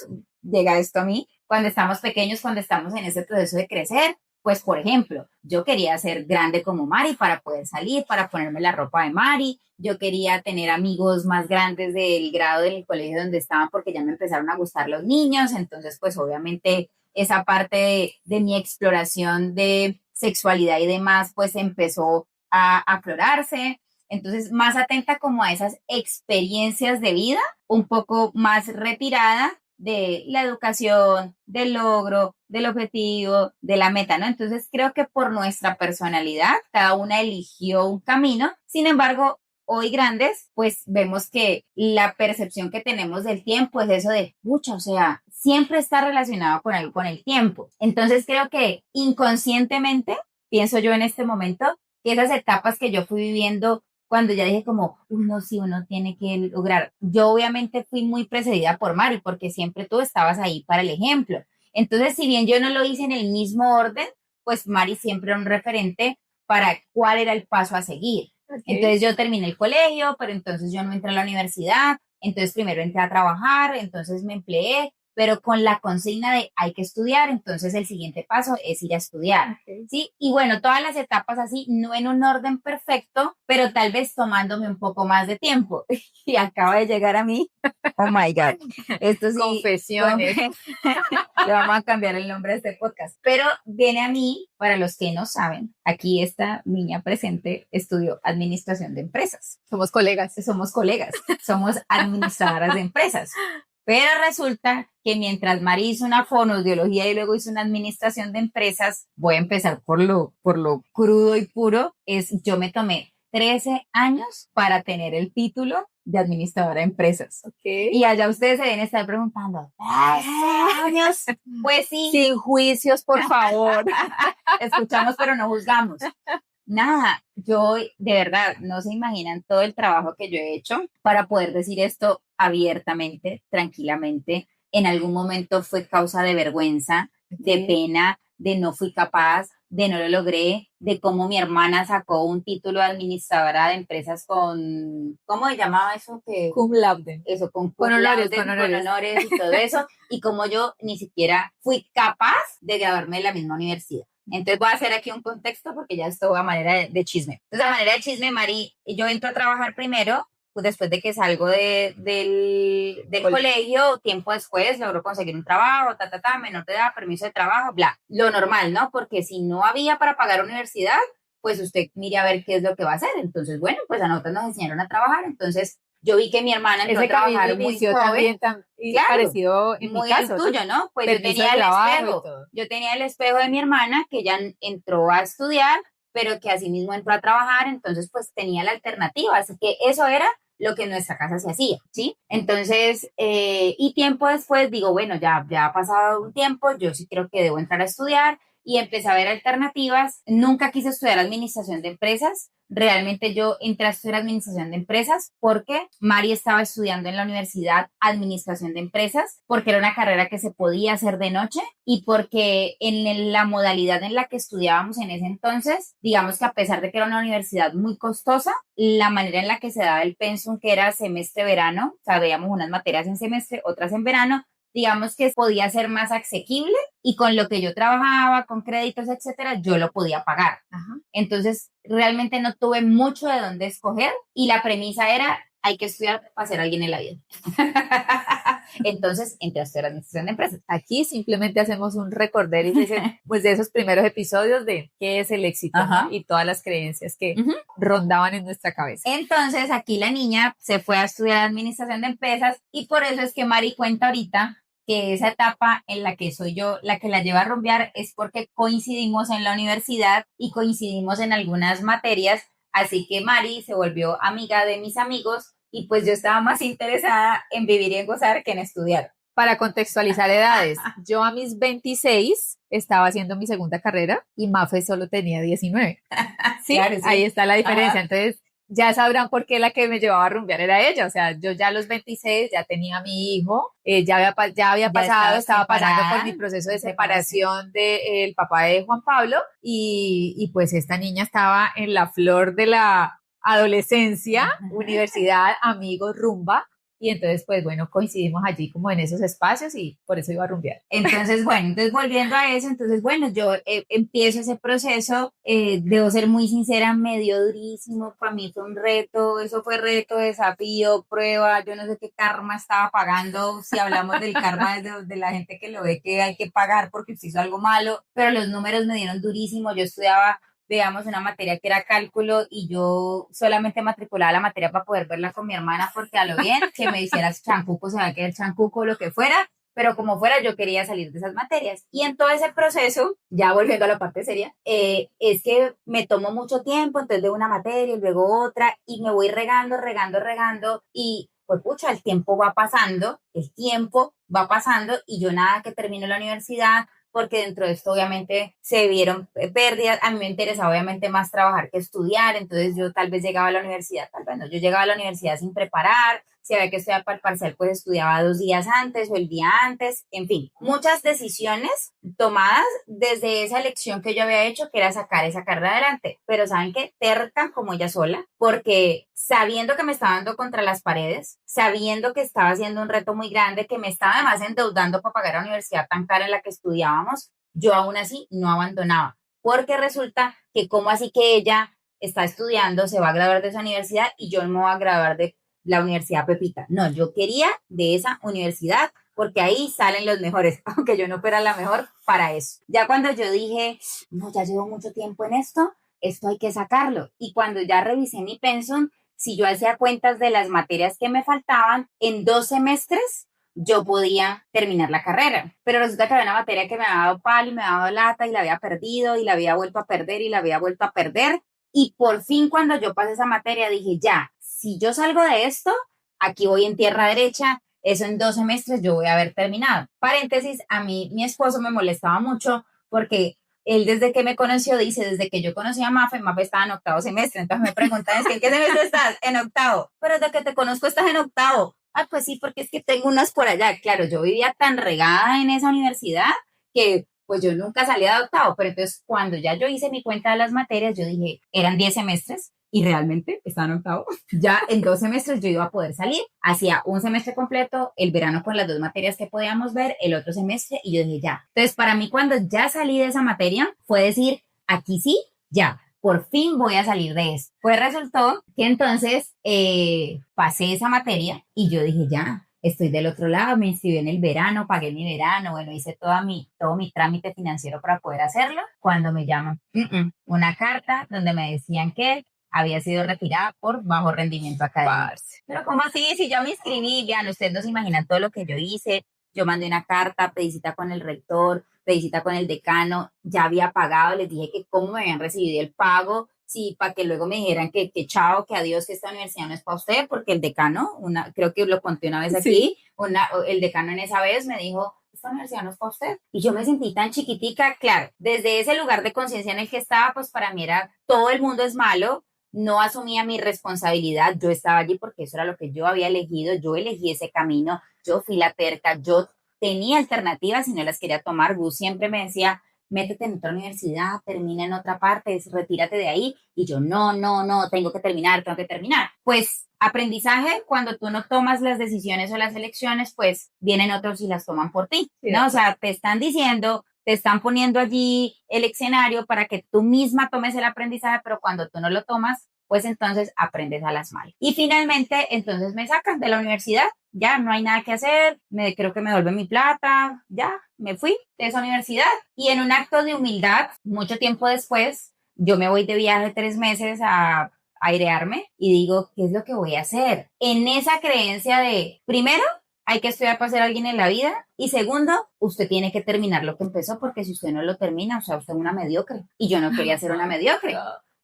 llega esto a mí, cuando estamos pequeños, cuando estamos en ese proceso de crecer, pues por ejemplo, yo quería ser grande como Mari para poder salir, para ponerme la ropa de Mari, yo quería tener amigos más grandes del grado del colegio donde estaban porque ya me empezaron a gustar los niños, entonces pues obviamente esa parte de mi exploración de sexualidad y demás, pues empezó a aflorarse. Entonces, más atenta como a esas experiencias de vida, un poco más retirada de la educación, del logro, del objetivo, de la meta, ¿no? Entonces, creo que por nuestra personalidad, cada una eligió un camino. Sin embargo, hoy grandes, pues vemos que la percepción que tenemos del tiempo es eso de, mucha, o sea, siempre está relacionado con el tiempo. Entonces, creo que inconscientemente, pienso yo en este momento, que esas etapas que yo fui viviendo cuando ya dije como, uno sí, uno tiene que lograr. Yo obviamente fui muy precedida por Mari, porque siempre tú estabas ahí para el ejemplo. Entonces, si bien yo no lo hice en el mismo orden, pues Mari siempre era un referente para cuál era el paso a seguir. Okay. Entonces yo terminé el colegio, pero entonces yo no entré a la universidad, entonces primero entré a trabajar, entonces me empleé, pero con la consigna de hay que estudiar, entonces el siguiente paso es ir a estudiar, okay. ¿Sí? Y bueno, todas las etapas así, no en un orden perfecto, pero tal vez tomándome un poco más de tiempo. Y acaba de llegar a mí, oh my God, esto sí. Confesiones. Le vamos a cambiar el nombre de este podcast. Pero viene a mí, para los que no saben, aquí esta niña presente estudió administración de empresas. Somos colegas. Somos administradoras de empresas. Pero resulta que mientras Mari hizo una fonoaudiología y luego hizo una administración de empresas, voy a empezar por lo crudo y puro, yo me tomé 13 años para tener el título de administradora de empresas. Okay. Y allá ustedes se deben estar preguntando, ¿13 años? Pues sí. Sin juicios, por favor. Escuchamos pero no juzgamos. Nada, yo de verdad no se imaginan todo el trabajo que yo he hecho para poder decir esto abiertamente, tranquilamente. En algún momento fue causa de vergüenza, de pena, de no fui capaz, de no lo logré, de cómo mi hermana sacó un título de administradora de empresas con, ¿cómo se llamaba eso? Cum laude. Eso, con honores y todo eso, y cómo yo ni siquiera fui capaz de graduarme de la misma universidad. Entonces voy a hacer aquí un contexto porque ya esto va a manera de chisme. Entonces, a manera de chisme, Mari, yo entro a trabajar primero, pues después de que salgo del colegio, tiempo después logro conseguir un trabajo, menor de edad, permiso de trabajo, bla. Lo normal, ¿no? Porque si no había para pagar universidad, pues usted mire a ver qué es lo que va a hacer. Entonces, bueno, pues a nosotros nos enseñaron a trabajar, entonces yo vi que mi hermana entró a trabajar muy joven. Claro, parecido en muy mi caso, el tuyo, ¿no? Pues yo tenía el espejo. Yo tenía el espejo de mi hermana, que ella entró a estudiar, pero que así mismo entró a trabajar, entonces pues tenía la alternativa. Así que eso era lo que en nuestra casa se hacía, ¿sí? Entonces, y tiempo después digo, bueno, ya ha pasado un tiempo, yo sí creo que debo entrar a estudiar, y empecé a ver alternativas. Nunca quise estudiar administración de empresas. Realmente yo entré a estudiar administración de empresas porque Mari estaba estudiando en la universidad administración de empresas, porque era una carrera que se podía hacer de noche y porque en la modalidad en la que estudiábamos en ese entonces, digamos que a pesar de que era una universidad muy costosa, la manera en la que se daba el pensum, que era semestre-verano, o sea, veíamos unas materias en semestre, otras en verano, digamos que podía ser más asequible y con lo que yo trabajaba, con créditos, etcétera, yo lo podía pagar. Ajá. Entonces, realmente no tuve mucho de dónde escoger y la premisa era, hay que estudiar para ser alguien en la vida. Entonces, entré a estudiar administración de empresas. Aquí simplemente hacemos un recorder y dicen, pues de esos primeros episodios de qué es el éxito, ¿no? Y todas las creencias que rondaban en nuestra cabeza. Entonces, aquí la niña se fue a estudiar administración de empresas y por eso es que Mari cuenta ahorita que esa etapa en la que soy yo la que la lleva a rumbear es porque coincidimos en la universidad y coincidimos en algunas materias, así que Mari se volvió amiga de mis amigos y pues yo estaba más interesada en vivir y en gozar que en estudiar. Para contextualizar edades, yo a mis 26 estaba haciendo mi segunda carrera y Mafe solo tenía 19. ¿Sí? Claro, sí. Ahí está la diferencia. Entonces, ya sabrán por qué la que me llevaba a rumbear era ella. O sea, yo ya a los 26 ya tenía a mi hijo, ya había pasado, estaba pasando por mi proceso de separación del papá de Juan Pablo y pues esta niña estaba en la flor de la adolescencia, universidad, amigos, rumba. y entonces pues bueno, coincidimos allí como en esos espacios y por eso iba a rumbear. Entonces, bueno, entonces volviendo a eso, entonces, bueno, yo empiezo ese proceso, debo ser muy sincera, medio durísimo, para mí fue un reto, eso fue reto, desafío, prueba, yo no sé qué karma estaba pagando, si hablamos del karma de la gente que lo ve que hay que pagar porque usted hizo algo malo, pero los números me dieron durísimo, yo estudiaba, veamos, una materia que era cálculo y yo solamente matriculaba la materia para poder verla con mi hermana porque a lo bien que me hiciera chancuco, se va a quedar chancuco o lo que fuera, pero como fuera yo quería salir de esas materias. Y en todo ese proceso, ya volviendo a la parte seria, es que me tomó mucho tiempo, entonces de una materia y luego otra, y me voy regando, y pues pucha, el tiempo va pasando, y yo nada que termino la universidad, porque dentro de esto obviamente se vieron pérdidas, a mí me interesaba obviamente más trabajar que estudiar, entonces yo tal vez llegaba a la universidad, tal vez no, yo llegaba a la universidad sin preparar, si había que estudiar para el parcial, pues estudiaba 2 días antes o el día antes, en fin, muchas decisiones tomadas desde esa elección que yo había hecho, que era sacar esa carrera adelante, pero ¿saben qué? Terca como ella sola, porque sabiendo que me estaba dando contra las paredes, sabiendo que estaba haciendo un reto muy grande, que me estaba además endeudando para pagar la universidad tan cara en la que estudiábamos, yo aún así no abandonaba, porque resulta que como así que ella está estudiando, se va a graduar de esa universidad y yo no me voy a graduar de la Universidad Pepita. No, yo quería de esa universidad porque ahí salen los mejores, aunque yo no fuera la mejor para eso. Ya cuando yo dije, no, ya llevo mucho tiempo en esto hay que sacarlo. Y cuando ya revisé mi pensum, si yo hacía cuentas de las materias que me faltaban, en 2 semestres yo podía terminar la carrera. Pero resulta que había una materia que me había dado palo y me había dado lata y la había perdido y la había vuelto a perder y la había vuelto a perder. Y por fin cuando yo pasé esa materia dije, ya, si yo salgo de esto, aquí voy en tierra derecha, eso en 2 semestres yo voy a haber terminado. Paréntesis, a mí mi esposo me molestaba mucho porque él desde que me conoció dice, desde que yo conocí a Mafe estaba en 8º semestre, entonces me preguntan, ¿en qué semestre estás? En 8º, pero desde que te conozco estás en 8º. Ah, pues sí, porque es que tengo unas por allá. Claro, yo vivía tan regada en esa universidad que pues yo nunca salía de 8º, pero entonces cuando ya yo hice mi cuenta de las materias, yo dije, eran 10 semestres, y realmente estaba en 8º. Ya en 2 semestres yo iba a poder salir. Hacía un semestre completo, el verano con las 2 materias que podíamos ver, el otro semestre, y yo dije ya. Entonces, para mí, cuando ya salí de esa materia, fue decir, aquí sí, ya. Por fin voy a salir de eso. Pues resultó que entonces pasé esa materia y yo dije ya. Estoy del otro lado, me inscribí en el verano, pagué mi verano, bueno, hice todo mi trámite financiero para poder hacerlo. Cuando me llaman, una carta donde me decían que había sido retirada por bajo rendimiento académico. Parce. Pero ¿cómo así? Si yo me inscribí, vean, ustedes no se imaginan todo lo que yo hice. Yo mandé una carta, pedí cita con el rector, pedí cita con el decano, ya había pagado, les dije que cómo me habían recibido el pago, sí, para que luego me dijeran que chao, que adiós, que esta universidad no es para usted, porque el decano, creo que lo conté una vez aquí, el decano en esa vez me dijo, esta universidad no es para usted. Y yo me sentí tan chiquitica, claro, desde ese lugar de conciencia en el que estaba, pues para mí era, todo el mundo es malo, no asumía mi responsabilidad, yo estaba allí porque eso era lo que yo había elegido, yo elegí ese camino, yo fui la terca, yo tenía alternativas y no las quería tomar. Gus siempre me decía, métete en otra universidad, termina en otra parte, retírate de ahí. Y yo, no, tengo que terminar. Pues aprendizaje, cuando tú no tomas las decisiones o las elecciones, pues vienen otros y las toman por ti, ¿no? O sea, te están diciendo, te están poniendo allí el escenario para que tú misma tomes el aprendizaje, pero cuando tú no lo tomas, pues entonces aprendes a las malas. Y finalmente, entonces me sacan de la universidad, ya no hay nada que hacer, creo que me devuelven mi plata, ya me fui de esa universidad. Y en un acto de humildad, mucho tiempo después, yo me voy de viaje 3 meses a airearme y digo, ¿qué es lo que voy a hacer? En esa creencia de, primero, hay que estudiar para ser alguien en la vida. Y segundo, usted tiene que terminar lo que empezó, porque si usted no lo termina, o sea, usted es una mediocre. Y yo no quería ser una mediocre,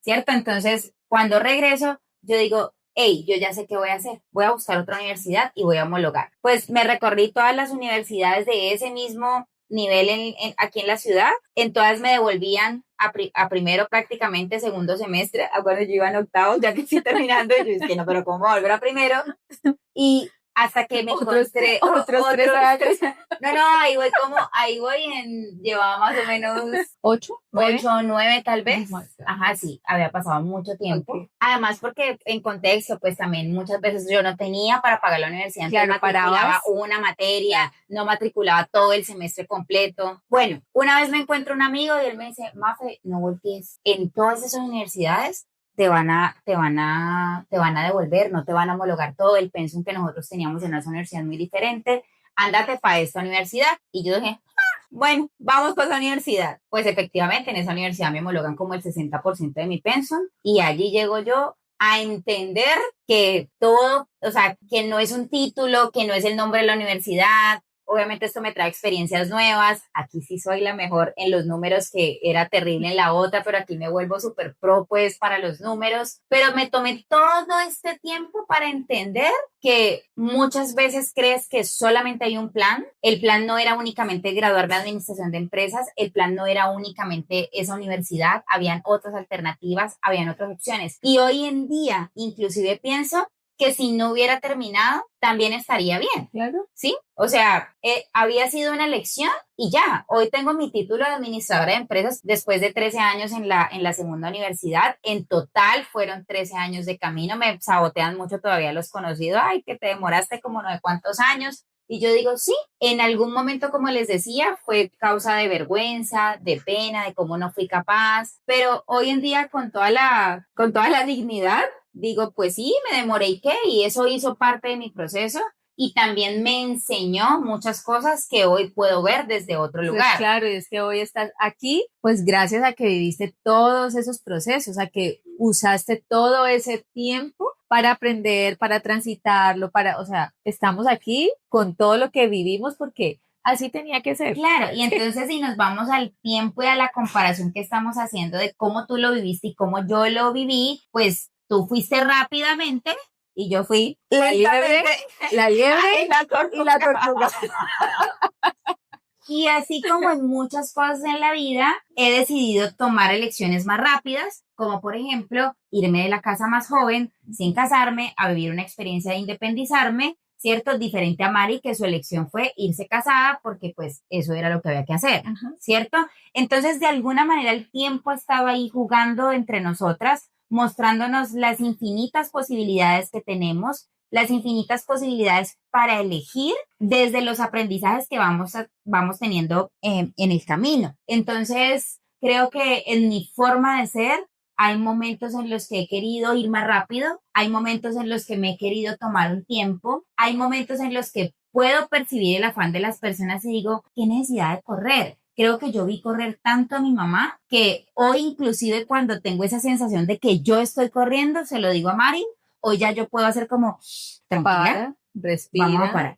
¿cierto? Entonces, cuando regreso, yo digo, hey, yo ya sé qué voy a hacer. Voy a buscar otra universidad y voy a homologar. Pues me recorrí todas las universidades de ese mismo nivel aquí en la ciudad. En todas me devolvían a primero, prácticamente segundo semestre. Acuerdo, yo iba en 8º, ya que estoy terminando. Y yo dije, no, pero ¿cómo volver a primero? Y hasta que me Otros encontré otros 3 años. No, ahí voy llevaba más o menos 8, 9. 8 o 9 tal vez. Oh my God. Ajá, sí, había pasado mucho tiempo. Ok. Además porque en contexto, pues también muchas veces yo no tenía para pagar la universidad, entonces Claro, matriculaba parabas. una materia, no matriculaba todo el semestre completo. Bueno, una vez me encuentro un amigo y él me dice, Mafe, no voltees, en todas esas universidades te van a devolver, no te van a homologar todo el pensum que nosotros teníamos en esa universidad muy diferente, ándate para esta universidad. Y yo dije, bueno, vamos para esa universidad. Pues efectivamente en esa universidad me homologan como el 60% de mi pensum y allí llego yo a entender que todo, o sea, que no es un título, que no es el nombre de la universidad. Obviamente esto me trae experiencias nuevas. Aquí sí soy la mejor en los números, que era terrible en la otra, pero aquí me vuelvo súper pro pues para los números. Pero me tomé todo este tiempo para entender que muchas veces crees que solamente hay un plan. El plan no era únicamente graduarme de administración de empresas, el plan no era únicamente esa universidad, habían otras alternativas, habían otras opciones. Y hoy en día inclusive pienso que si no hubiera terminado, también estaría bien. Claro. ¿Sí? O sea, había sido una elección y ya. Hoy tengo mi título de administradora de empresas después de 13 años en la segunda universidad. En total fueron 13 años de camino. Me sabotean mucho todavía los conocidos. Ay, que te demoraste como no sé cuántos años. Y yo digo, sí, en algún momento, como les decía, fue causa de vergüenza, de pena, de cómo no fui capaz. Pero hoy en día, con toda la dignidad, digo, pues sí, me demoré y qué, y eso hizo parte de mi proceso y también me enseñó muchas cosas que hoy puedo ver desde otro lugar. Pues claro, y es que hoy estás aquí, pues gracias a que viviste todos esos procesos, a que usaste todo ese tiempo para aprender, para transitarlo, o sea, estamos aquí con todo lo que vivimos porque así tenía que ser. Claro, y entonces si nos vamos al tiempo y a la comparación que estamos haciendo de cómo tú lo viviste y cómo yo lo viví, pues tú fuiste rápidamente y yo fui la liebre y la tortuga. Y así como en muchas cosas en la vida, he decidido tomar elecciones más rápidas, como por ejemplo, irme de la casa más joven, sin casarme, a vivir una experiencia de independizarme, ¿cierto? Diferente a Mari, que su elección fue irse casada, porque pues eso era lo que había que hacer, ¿cierto? Entonces, de alguna manera, el tiempo estaba ahí jugando entre nosotras, mostrándonos las infinitas posibilidades que tenemos, las infinitas posibilidades para elegir desde los aprendizajes que vamos teniendo en el camino. Entonces, creo que en mi forma de ser, hay momentos en los que he querido ir más rápido, hay momentos en los que me he querido tomar un tiempo, hay momentos en los que puedo percibir el afán de las personas y digo, ¿qué necesidad de correr? Creo que yo vi correr tanto a mi mamá que hoy inclusive cuando tengo esa sensación de que yo estoy corriendo, se lo digo a Mari, hoy ya yo puedo hacer como, tranquila, respira. Vamos a parar.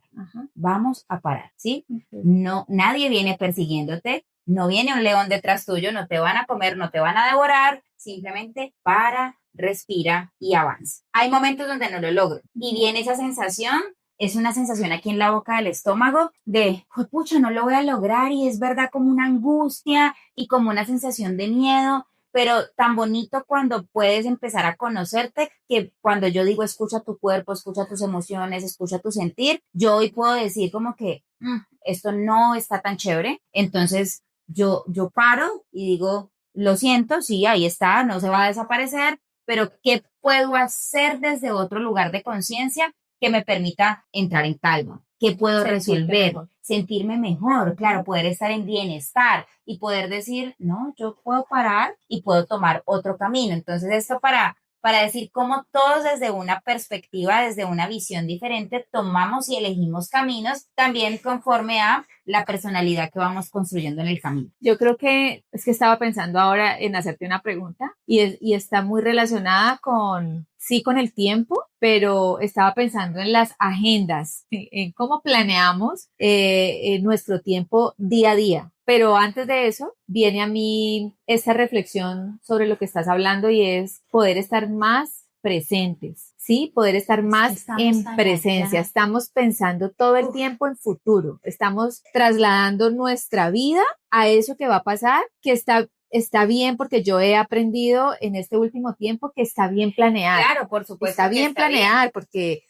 Vamos a parar, ¿sí? No, nadie viene persiguiéndote, no viene un león detrás tuyo, no te van a comer, no te van a devorar, simplemente para, respira y avanza. Hay momentos donde no lo logro y viene esa sensación. Es una sensación aquí en la boca del estómago de, pucha, no lo voy a lograr, y es verdad como una angustia y como una sensación de miedo, pero tan bonito cuando puedes empezar a conocerte, que cuando yo digo escucha tu cuerpo, escucha tus emociones, escucha tu sentir, yo hoy puedo decir como que esto no está tan chévere, entonces yo paro y digo, lo siento, sí, ahí está, no se va a desaparecer, pero ¿qué puedo hacer desde otro lugar de conciencia que me permita entrar en calma? ¿Qué puedo resolver? Sentirme mejor, claro, poder estar en bienestar y poder decir, no, yo puedo parar y puedo tomar otro camino. Entonces, esto para decir cómo todos desde una perspectiva, desde una visión diferente, tomamos y elegimos caminos también conforme a la personalidad que vamos construyendo en el camino. Yo creo que es que estaba pensando ahora en hacerte una pregunta y está muy relacionada con el tiempo, pero estaba pensando en las agendas, en cómo planeamos nuestro tiempo día a día. Pero antes de eso, viene a mí esta reflexión sobre lo que estás hablando y es poder estar más presentes, ¿sí? Poder estar más en presencia. Estamos pensando todo el tiempo en futuro. Estamos trasladando nuestra vida a eso que va a pasar, que está bien, porque yo he aprendido en este último tiempo que está bien planear. Claro, por supuesto. Está bien planear porque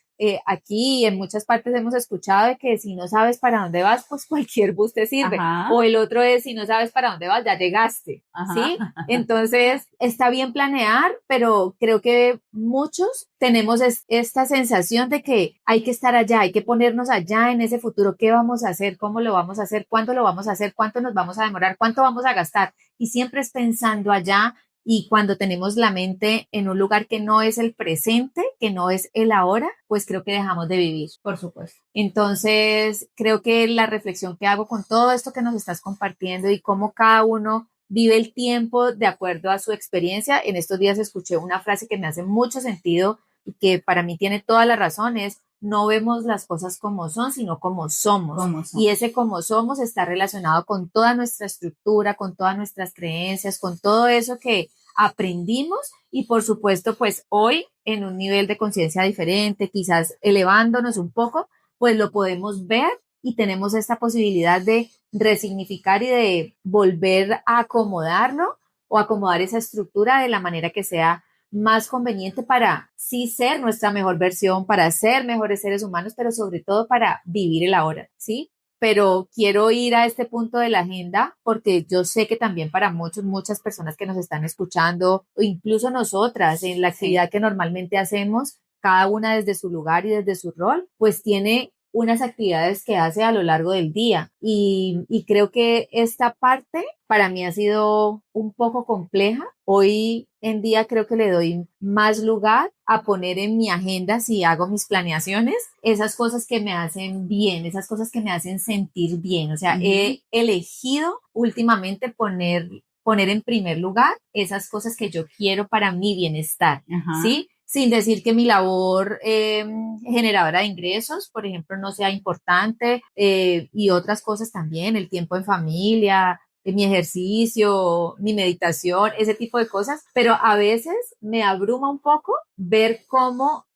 aquí en muchas partes hemos escuchado de que si no sabes para dónde vas, pues cualquier bus te sirve. Ajá. O el otro es, si no sabes para dónde vas, ya llegaste, Ajá. ¿sí? Entonces, está bien planear, pero creo que muchos tenemos esta sensación de que hay que estar allá, hay que ponernos allá en ese futuro. ¿Qué vamos a hacer? ¿Cómo lo vamos a hacer? ¿Cuándo lo vamos a hacer? ¿Cuánto nos vamos a demorar? ¿Cuánto vamos a gastar? Y siempre es pensando allá. Y cuando tenemos la mente en un lugar que no es el presente, que no es el ahora, pues creo que dejamos de vivir. Por supuesto. Entonces, creo que la reflexión que hago con todo esto que nos estás compartiendo y cómo cada uno vive el tiempo de acuerdo a su experiencia, en estos días escuché una frase que me hace mucho sentido y que para mí tiene toda la razón, es: no vemos las cosas como son, sino como somos. Y ese como somos está relacionado con toda nuestra estructura, con todas nuestras creencias, con todo eso que aprendimos y por supuesto, pues hoy en un nivel de conciencia diferente, quizás elevándonos un poco, pues lo podemos ver y tenemos esta posibilidad de resignificar y de volver a acomodarlo o acomodar esa estructura de la manera que sea más conveniente para sí ser nuestra mejor versión, para ser mejores seres humanos, pero sobre todo para vivir el ahora, ¿sí? Pero quiero ir a este punto de la agenda porque yo sé que también para muchas personas que nos están escuchando, o incluso nosotras en la actividad que normalmente hacemos, cada una desde su lugar y desde su rol, pues tiene unas actividades que hace a lo largo del día. Y creo que esta parte para mí ha sido un poco compleja. Hoy en día creo que le doy más lugar a poner en mi agenda, si hago mis planeaciones, esas cosas que me hacen bien, esas cosas que me hacen sentir bien. O sea, he elegido últimamente poner en primer lugar esas cosas que yo quiero para mi bienestar, ¿sí? Sin decir que mi labor generadora de ingresos, por ejemplo, no sea importante, y otras cosas también, el tiempo en familia, mi ejercicio, mi meditación, ese tipo de cosas, pero a veces me abruma un poco ver cómo,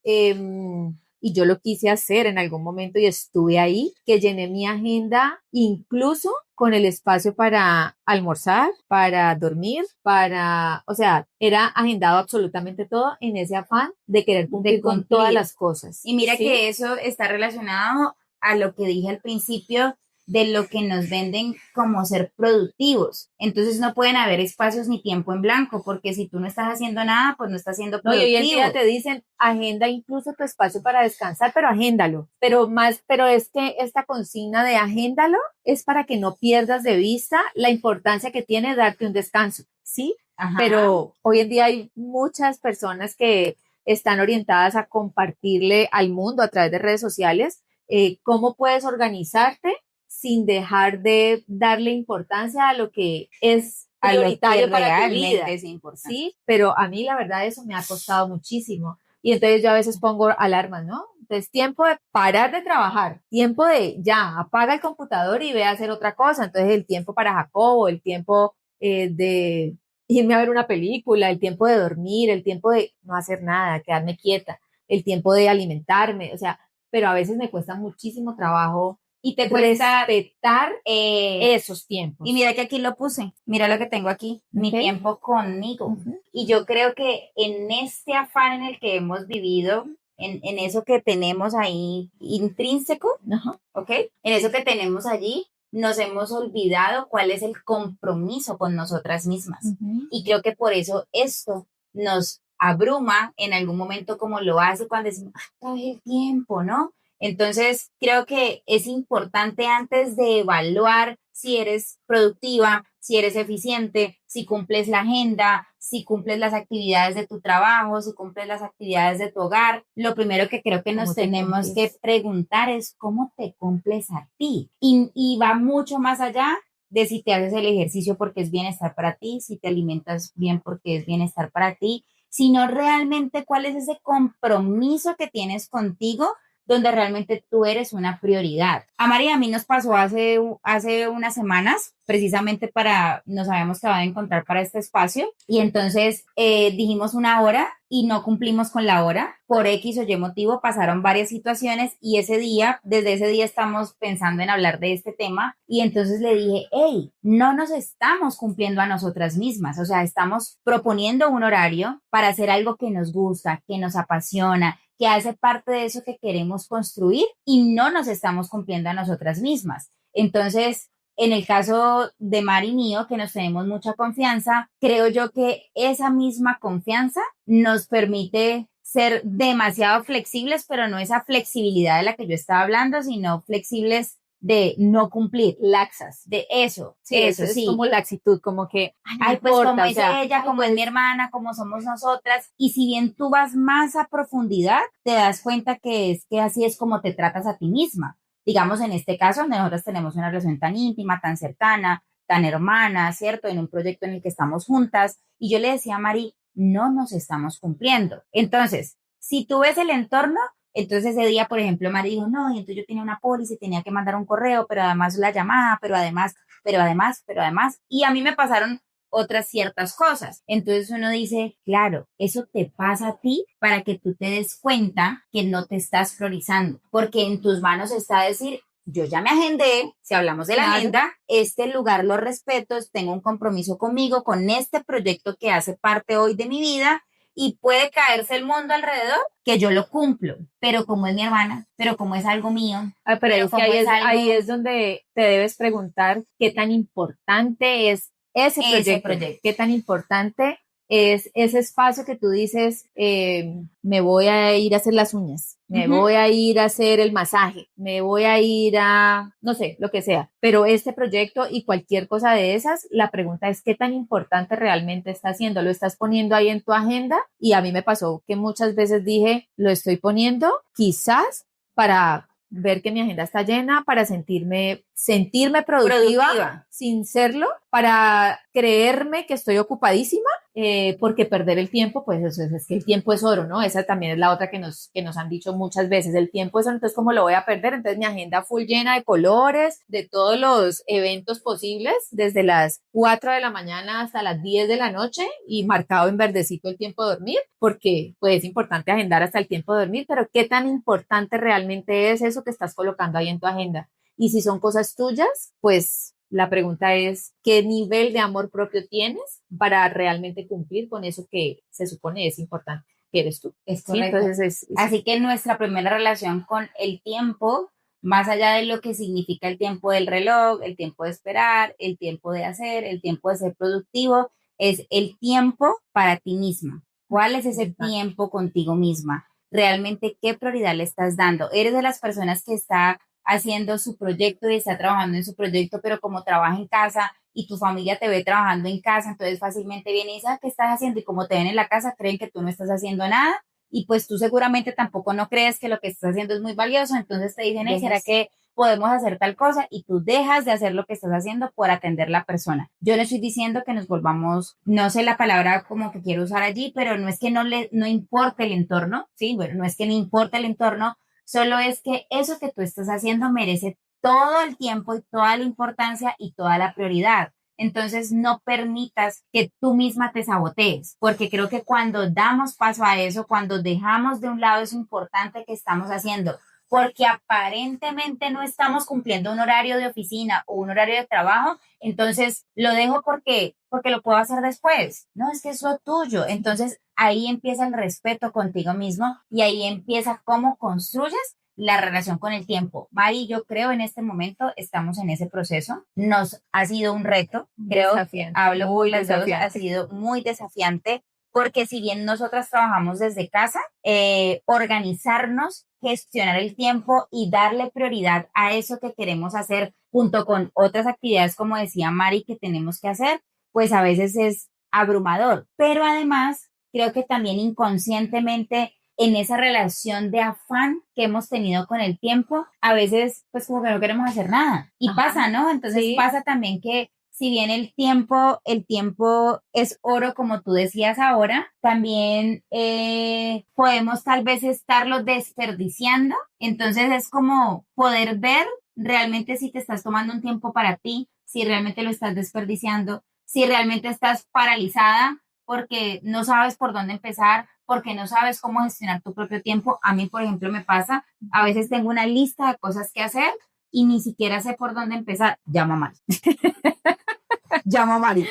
y yo lo quise hacer en algún momento y estuve ahí, que llené mi agenda incluso con el espacio para almorzar, para dormir, o sea, era agendado absolutamente todo en ese afán de querer cumplir con todas las cosas. Y mira, ¿sí?, que eso está relacionado a lo que dije al principio de lo que nos venden como ser productivos. Entonces no pueden haber espacios ni tiempo en blanco, porque si tú no estás haciendo nada, pues no estás siendo productivo. No, y hoy en día te dicen, agenda incluso tu espacio para descansar, pero agéndalo. Pero es que esta consigna de agéndalo es para que no pierdas de vista la importancia que tiene darte un descanso, ¿sí? Ajá. Pero hoy en día hay muchas personas que están orientadas a compartirle al mundo a través de redes sociales cómo puedes organizarte sin dejar de darle importancia a lo que es prioritario para tu vida, es importante. ¿sí? Pero a mí la verdad eso me ha costado muchísimo. Y entonces yo a veces pongo alarmas, ¿no? Entonces tiempo de parar de trabajar, tiempo de ya, apaga el computador y ve a hacer otra cosa. Entonces el tiempo para Jacobo, el tiempo de irme a ver una película, el tiempo de dormir, el tiempo de no hacer nada, quedarme quieta, el tiempo de alimentarme, o sea, pero a veces me cuesta muchísimo trabajo y te cuesta respetar esos tiempos. Y mira que aquí lo puse, mira lo que tengo aquí, mi tiempo conmigo. Y yo creo que en este afán en el que hemos vivido, en eso que tenemos ahí intrínseco, ¿ok? En eso que tenemos allí, nos hemos olvidado cuál es el compromiso con nosotras mismas. Y creo que por eso esto nos abruma en algún momento, como lo hace cuando decimos, todo el tiempo, ¿no? Entonces, creo que es importante antes de evaluar si eres productiva, si eres eficiente, si cumples la agenda, si cumples las actividades de tu trabajo, si cumples las actividades de tu hogar. Lo primero que creo que nos tenemos que preguntar es cómo te cumples a ti. Y va mucho más allá de si te haces el ejercicio porque es bienestar para ti, si te alimentas bien porque es bienestar para ti, sino realmente cuál es ese compromiso que tienes contigo donde realmente tú eres una prioridad. A María y a mí nos pasó hace unas semanas, precisamente nos habíamos quedado de encontrar para este espacio, y entonces dijimos una hora y no cumplimos con la hora. Por X o Y motivo pasaron varias situaciones y desde ese día estamos pensando en hablar de este tema, y entonces le dije, hey, no nos estamos cumpliendo a nosotras mismas, o sea, estamos proponiendo un horario para hacer algo que nos gusta, que nos apasiona, que hace parte de eso que queremos construir y no nos estamos cumpliendo a nosotras mismas. Entonces, en el caso de Mari y mío, que nos tenemos mucha confianza, creo yo que esa misma confianza nos permite ser demasiado flexibles, pero no esa flexibilidad de la que yo estaba hablando, sino flexibles de no cumplir, laxas, de eso, Sí, eso sí. es como la actitud, como que, Ay, pues importa, como o es sea, ella, como es mi hermana, como somos nosotras. Y si bien tú vas más a profundidad, te das cuenta que es que así es como te tratas a ti misma. Digamos, en este caso, nosotros tenemos una relación tan íntima, tan cercana, tan hermana, ¿cierto? En un proyecto en el que estamos juntas. Y yo le decía a Mari, no nos estamos cumpliendo. Entonces, si tú ves el entorno, entonces ese día, por ejemplo, Mari dijo, no, y entonces yo tenía una póliza y tenía que mandar un correo, pero además la llamada, pero además, y a mí me pasaron otras ciertas cosas. Entonces uno dice, claro, eso te pasa a ti para que tú te des cuenta que no te estás priorizando, porque en tus manos está decir, yo ya me agendé, si hablamos de la Claro. agenda, este lugar lo respeto, tengo un compromiso conmigo, con este proyecto que hace parte hoy de mi vida, y puede caerse el mundo alrededor, que yo lo cumplo, pero como es mi hermana, pero como es algo mío. pero es que como ahí es donde te debes preguntar qué tan importante es ese proyecto, qué tan importante es ese espacio que tú dices, me voy a ir a hacer las uñas, me voy a ir a hacer el masaje, me voy a ir a, no sé, lo que sea, pero este proyecto y cualquier cosa de esas, la pregunta es qué tan importante realmente está haciendo, lo estás poniendo ahí en tu agenda. Y a mí me pasó que muchas veces dije, lo estoy poniendo quizás para ver que mi agenda está llena, para sentirme productiva sin serlo, para creerme que estoy ocupadísima, porque perder el tiempo, pues eso es que el tiempo es oro, ¿no? Esa también es la otra que nos han dicho muchas veces, el tiempo es oro, entonces ¿cómo lo voy a perder? Entonces mi agenda full llena de colores, de todos los eventos posibles, desde las 4 de la mañana hasta las 10 de la noche y marcado en verdecito el tiempo de dormir, porque pues es importante agendar hasta el tiempo de dormir, pero ¿qué tan importante realmente es eso que estás colocando ahí en tu agenda? Y si son cosas tuyas, pues la pregunta es, ¿qué nivel de amor propio tienes para realmente cumplir con eso que se supone es importante, que eres tú? Es correcto. ¿Sí? Entonces Así que nuestra primera relación con el tiempo, más allá de lo que significa el tiempo del reloj, el tiempo de esperar, el tiempo de hacer, el tiempo de ser productivo, es el tiempo para ti misma. ¿Cuál es ese tiempo contigo misma? Realmente, ¿qué prioridad le estás dando? ¿Eres de las personas que está haciendo su proyecto y está trabajando en su proyecto, pero como trabaja en casa y tu familia te ve trabajando en casa, entonces fácilmente viene y dice, ¿qué estás haciendo? Y como te ven en la casa, creen que tú no estás haciendo nada y pues tú seguramente tampoco no crees que lo que estás haciendo es muy valioso, entonces te dicen, ¿será que podemos hacer tal cosa? Y tú dejas de hacer lo que estás haciendo por atender a la persona. Yo no estoy diciendo que nos volvamos, no sé la palabra como que quiero usar allí, pero no es que no importe el entorno, ¿sí? Bueno, no es que no importe el entorno, solo es que eso que tú estás haciendo merece todo el tiempo y toda la importancia y toda la prioridad. Entonces no permitas que tú misma te sabotees, porque creo que cuando damos paso a eso, cuando dejamos de un lado eso importante que estamos haciendo, porque aparentemente no estamos cumpliendo un horario de oficina o un horario de trabajo, entonces lo dejo porque lo puedo hacer después. No, es que es lo tuyo. Entonces ahí empieza el respeto contigo mismo y ahí empieza cómo construyes la relación con el tiempo. Mari, yo creo en este momento estamos en ese proceso. Nos ha sido un reto, creo, hablo muy las dos, ha sido muy desafiante, porque si bien nosotras trabajamos desde casa, organizarnos, gestionar el tiempo y darle prioridad a eso que queremos hacer junto con otras actividades, como decía Mari, que tenemos que hacer, pues a veces es abrumador. Pero además, creo que también inconscientemente en esa relación de afán que hemos tenido con el tiempo, a veces pues como que no queremos hacer nada. Y pasa, ¿no? Entonces pasa también que si bien el tiempo es oro, como tú decías ahora, también podemos tal vez estarlo desperdiciando. Entonces es como poder ver realmente si te estás tomando un tiempo para ti, si realmente lo estás desperdiciando, si realmente estás paralizada porque no sabes por dónde empezar, porque no sabes cómo gestionar tu propio tiempo. A mí, por ejemplo, me pasa, a veces tengo una lista de cosas que hacer y ni siquiera sé por dónde empezar. Llama a Mari. Llama a Mari.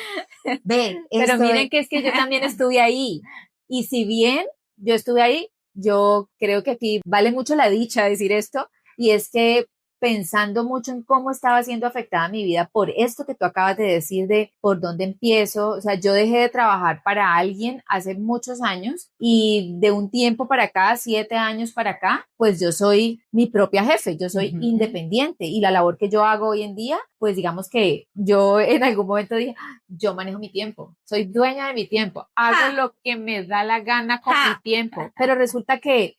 Ve, pero miren que es que yo también estuve ahí. Y si bien yo estuve ahí, yo creo que aquí vale mucho la dicha decir esto, y es que pensando mucho en cómo estaba siendo afectada mi vida por esto que tú acabas de decir de por dónde empiezo. O sea, yo dejé de trabajar para alguien hace muchos años y de un tiempo para acá, 7 años para acá, pues yo soy mi propia jefe, yo soy independiente, y la labor que yo hago hoy en día, pues digamos que yo en algún momento dije, yo manejo mi tiempo, soy dueña de mi tiempo, hago lo que me da la gana con mi tiempo, pero resulta que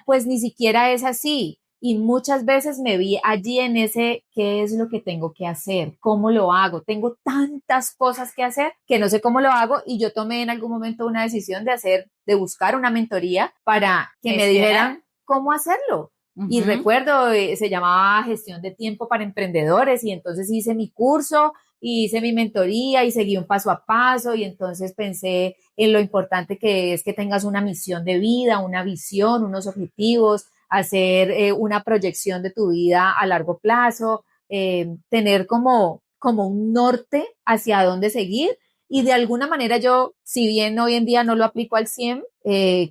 pues ni siquiera es así. Y muchas veces me vi allí en ese, ¿qué es lo que tengo que hacer? ¿Cómo lo hago? Tengo tantas cosas que hacer que no sé cómo lo hago, y yo tomé en algún momento una decisión de buscar una mentoría para que me dijeran cómo hacerlo. Y recuerdo, se llamaba Gestión de Tiempo para Emprendedores, y entonces hice mi curso, y hice mi mentoría y seguí un paso a paso, y entonces pensé en lo importante que es que tengas una misión de vida, una visión, unos objetivos, hacer una proyección de tu vida a largo plazo, tener como un norte hacia dónde seguir. Y de alguna manera yo, si bien hoy en día no lo aplico al 100,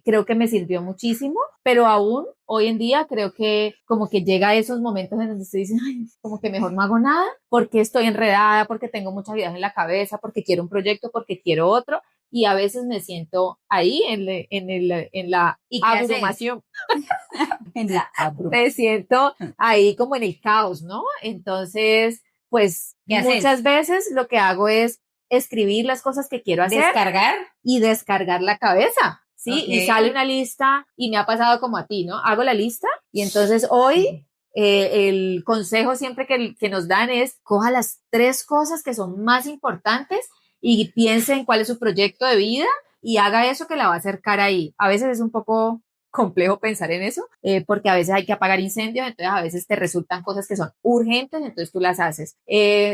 creo que me sirvió muchísimo, pero aún hoy en día creo que como que llega a esos momentos en donde se dicen, ay, como que mejor no hago nada, porque estoy enredada, porque tengo muchas ideas en la cabeza, porque quiero un proyecto, porque quiero otro, y a veces me siento ahí en la abrumación. Me siento ahí como en el caos, ¿no? Entonces, pues muchas veces lo que hago es escribir las cosas que quiero hacer. Descargar. Y descargar la cabeza, ¿sí? Okay. Y sale una lista, y me ha pasado como a ti, ¿no? Hago la lista, y entonces hoy el consejo siempre que nos dan es coja las 3 cosas que son más importantes y piense en cuál es su proyecto de vida y haga eso que la va a acercar ahí. A veces es un poco complejo pensar en eso, porque a veces hay que apagar incendios, entonces a veces te resultan cosas que son urgentes, entonces tú las haces.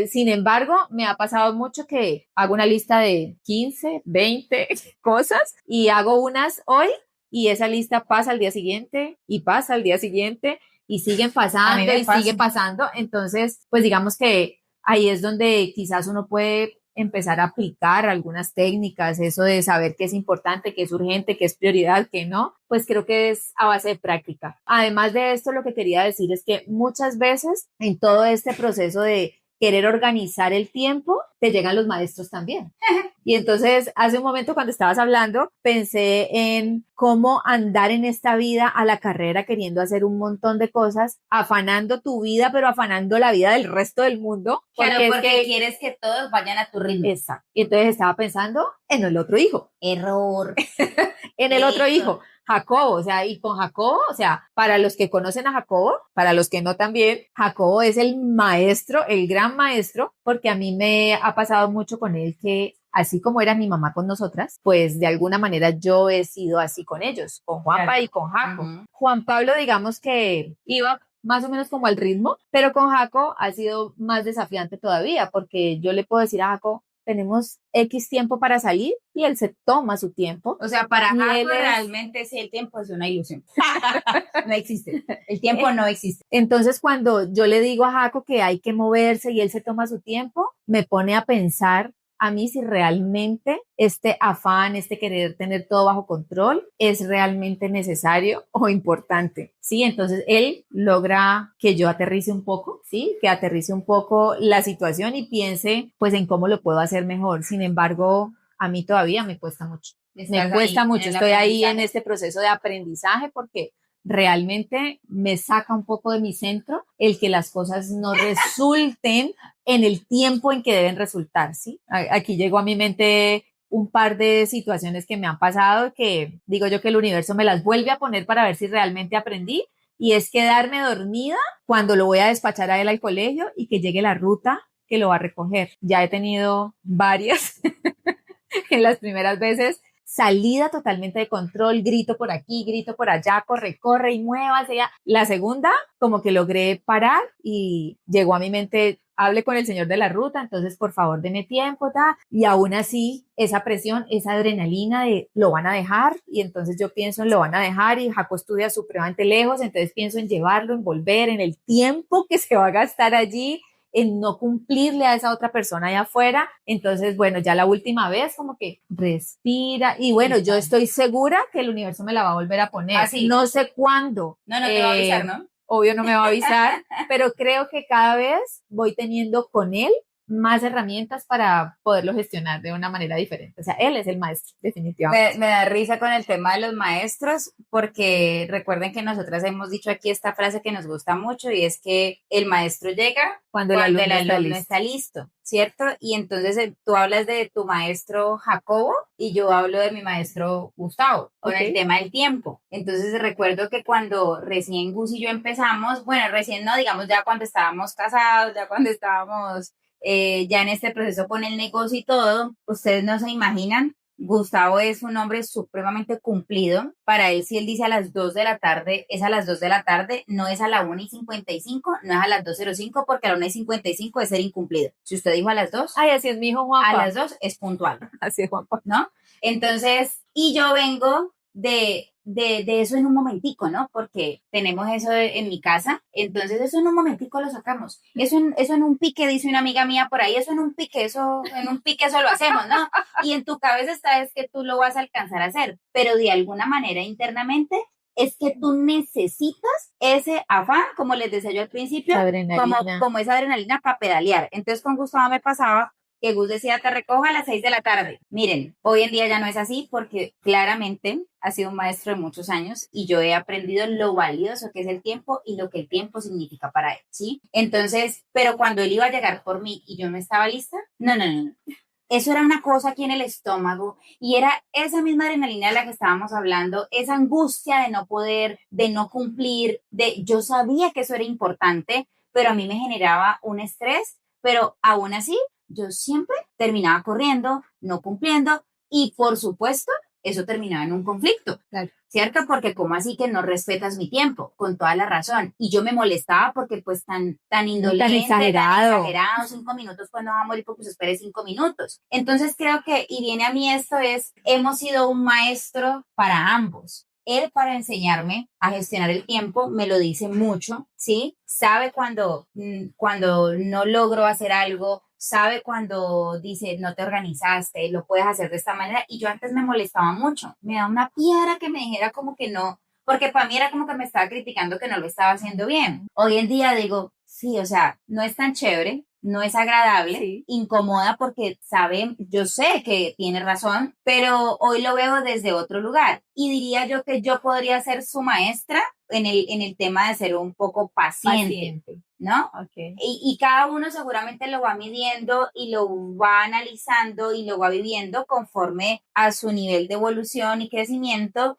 Sin embargo, me ha pasado mucho que hago una lista de 15, 20 cosas, y hago unas hoy, y esa lista pasa al día siguiente, y pasa al día siguiente, y siguen pasando, y sigue pasando. Entonces, pues digamos que ahí es donde quizás uno puede empezar a aplicar algunas técnicas, eso de saber qué es importante, qué es urgente, qué es prioridad, qué no, pues creo que es a base de práctica. Además de esto, lo que quería decir es que muchas veces en todo este proceso de querer organizar el tiempo, te llegan los maestros también. Y entonces, hace un momento cuando estabas hablando, pensé en cómo andar en esta vida a la carrera, queriendo hacer un montón de cosas, afanando tu vida, pero afanando la vida del resto del mundo. Claro, porque quieres que todos vayan a tu ritmo. Exacto. Y entonces estaba pensando en el otro hijo. Error. En el otro hijo. Jacobo, o sea, y con Jacobo, o sea, para los que conocen a Jacobo, para los que no también, Jacobo es el maestro, el gran maestro, porque a mí me ha pasado mucho con él que así como era mi mamá con nosotras, pues de alguna manera yo he sido así con ellos, con Juanpa y con Jaco. Juan Pablo, digamos que iba más o menos como al ritmo, pero con Jaco ha sido más desafiante todavía, porque yo le puedo decir a Jaco, tenemos X tiempo para salir, y él se toma su tiempo. O sea, para Jaco realmente sí, el tiempo es una ilusión. No existe. El tiempo no existe. Entonces, cuando yo le digo a Jaco que hay que moverse y él se toma su tiempo, me pone a pensar a mí si realmente este afán, este querer tener todo bajo control es realmente necesario o importante, ¿sí? Entonces él logra que yo aterrice un poco, ¿sí? Que aterrice un poco la situación y piense pues en cómo lo puedo hacer mejor. Sin embargo, a mí todavía me cuesta mucho. Me cuesta mucho, estoy ahí en este proceso de aprendizaje, porque realmente me saca un poco de mi centro el que las cosas no resulten en el tiempo en que deben resultar, ¿sí? Aquí llegó a mi mente un par de situaciones que me han pasado, que digo yo que el universo me las vuelve a poner para ver si realmente aprendí, y es quedarme dormida cuando lo voy a despachar a él al colegio y que llegue la ruta que lo va a recoger. Ya he tenido varias en las primeras veces, salida totalmente de control, grito por aquí, grito por allá, corre, corre y muévase ya. La segunda, como que logré parar y llegó a mi mente, hable con el señor de la ruta, entonces por favor deme tiempo, y aún así esa presión, esa adrenalina de lo van a dejar, y entonces yo pienso en lo van a dejar, y Jaco estudia supremamente lejos, entonces pienso en llevarlo, en volver, en el tiempo que se va a gastar allí, en no cumplirle a esa otra persona allá afuera. Entonces, bueno, ya la última vez como que respira y bueno, yo estoy segura que el universo me la va a volver a poner. Así. No sé cuándo. No te va a avisar, ¿no? Obvio no me va a avisar, pero creo que cada vez voy teniendo con él más herramientas para poderlo gestionar de una manera diferente. O sea, él es el maestro, definitivamente. Me da risa con el tema de los maestros, porque recuerden que nosotras hemos dicho aquí esta frase que nos gusta mucho y es que el maestro llega cuando el alumno está listo, ¿cierto? Y entonces tú hablas de tu maestro Jacobo y yo hablo de mi maestro Gustavo, con el tema del tiempo. Entonces recuerdo que cuando recién Gus y yo empezamos, bueno, recién no, digamos ya cuando estábamos casados, ya cuando estábamos ya en este proceso con el negocio y todo, ustedes no se imaginan, Gustavo es un hombre supremamente cumplido. Para él, si él dice a las 2 de la tarde, es a las 2 de la tarde, no es a la 1:55, no es a las 2:05, porque a la 1:55 es ser incumplido. Si usted dijo a las 2, ay, así es mi hijo Juanpa. A las 2 es puntual. Así es, Juanpa. ¿No? Entonces, y yo vengo de eso en un momentico, ¿no? Porque tenemos eso en mi casa, entonces eso en un momentico lo sacamos. Eso en un pique, dice una amiga mía por ahí, eso en un pique eso lo hacemos, ¿no? Y en tu cabeza está es que tú lo vas a alcanzar a hacer, pero de alguna manera internamente es que tú necesitas ese afán, como les decía yo al principio, como esa adrenalina para pedalear. Entonces con Gustavo me pasaba que Gus decía, te recojo a las 6 de la tarde. Miren, hoy en día ya no es así porque claramente ha sido un maestro de muchos años y yo he aprendido lo valioso que es el tiempo y lo que el tiempo significa para él, ¿sí? Entonces, pero cuando él iba a llegar por mí y yo no estaba lista, no. Eso era una cosa aquí en el estómago y era esa misma adrenalina de la que estábamos hablando, esa angustia de no poder, de no cumplir, yo sabía que eso era importante, pero a mí me generaba un estrés, pero aún así yo siempre terminaba corriendo, no cumpliendo y por supuesto eso terminaba en un conflicto, claro. ¿Cierto? Porque como así que no respetas mi tiempo, con toda la razón. Y yo me molestaba porque pues tan indolente, tan exagerado, 5 minutos cuando va a morir, pues espere 5 minutos. Entonces creo que, y viene a mí esto hemos sido un maestro para ambos. Él para enseñarme a gestionar el tiempo me lo dice mucho, ¿sí? Sabe cuando no logro hacer algo, sabe cuando dice no te organizaste, lo puedes hacer de esta manera y yo antes me molestaba mucho, me da una piedra que me dijera como que no, porque para mí era como que me estaba criticando que no lo estaba haciendo bien. Hoy en día digo, sí, o sea, no es tan chévere, no es agradable, sí. Incomoda porque yo sé que tiene razón, pero hoy lo veo desde otro lugar y diría yo que yo podría ser su maestra en el tema de ser un poco paciente. ¿No? Okay. Y cada uno seguramente lo va midiendo y lo va analizando y lo va viviendo conforme a su nivel de evolución y crecimiento,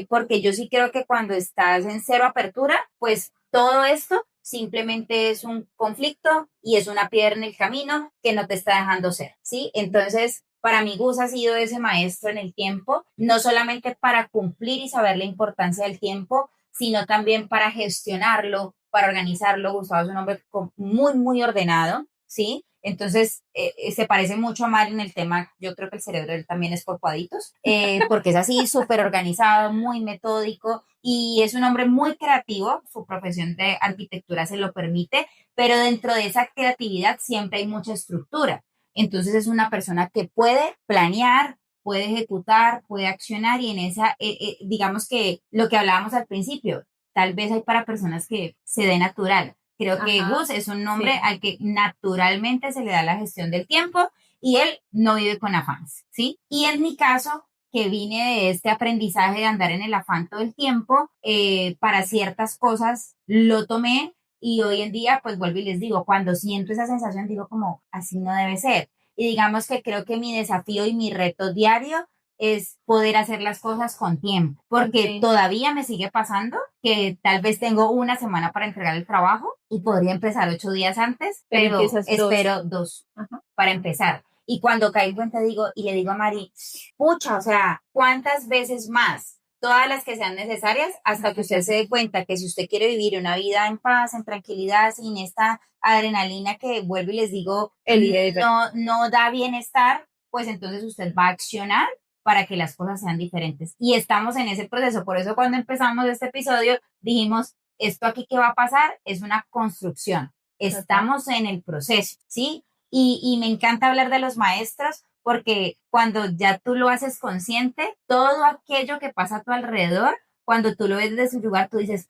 porque yo sí creo que cuando estás en cero apertura, pues todo esto simplemente es un conflicto y es una piedra en el camino que no te está dejando ser, ¿sí? Entonces, para mí Gus ha sido ese maestro en el tiempo, no solamente para cumplir y saber la importancia del tiempo, sino también para gestionarlo, para organizarlo. Gustavo es un hombre muy, muy ordenado, ¿sí? Entonces, se parece mucho a Mari en el tema, yo creo que el cerebro de él también es por cuadritos, porque es así, súper organizado, muy metódico, y es un hombre muy creativo, su profesión de arquitectura se lo permite, pero dentro de esa creatividad siempre hay mucha estructura. Entonces, es una persona que puede planear, puede ejecutar, puede accionar, y en esa, digamos que lo que hablábamos al principio, tal vez hay para personas que se dé natural. Creo que Gus es un hombre sí. Al que naturalmente se le da la gestión del tiempo y él no vive con afanes, ¿sí? Y en mi caso, que vine de este aprendizaje de andar en el afán todo el tiempo, para ciertas cosas lo tomé y hoy en día, pues vuelvo y les digo, cuando siento esa sensación, digo como, así no debe ser. Y digamos que creo que mi desafío y mi reto diario es poder hacer las cosas con tiempo, porque todavía me sigue pasando que tal vez tengo una semana para entregar el trabajo y podría empezar 8 días antes, pero espero 2 para empezar. Y cuando caigo en cuenta digo, y le digo a Mari, pucha, o sea, ¿cuántas veces más? Todas las que sean necesarias hasta que usted se dé cuenta que si usted quiere vivir una vida en paz, en tranquilidad, sin esta adrenalina que vuelvo y les digo, no da bienestar, pues entonces usted va a accionar para que las cosas sean diferentes. Y estamos en ese proceso. Por eso cuando empezamos este episodio dijimos, esto aquí que va a pasar es una construcción. estamos en el proceso, ¿sí? Y me encanta hablar de los maestros porque cuando ya tú lo haces consciente, todo aquello que pasa a tu alrededor, cuando tú lo ves desde su lugar, tú dices,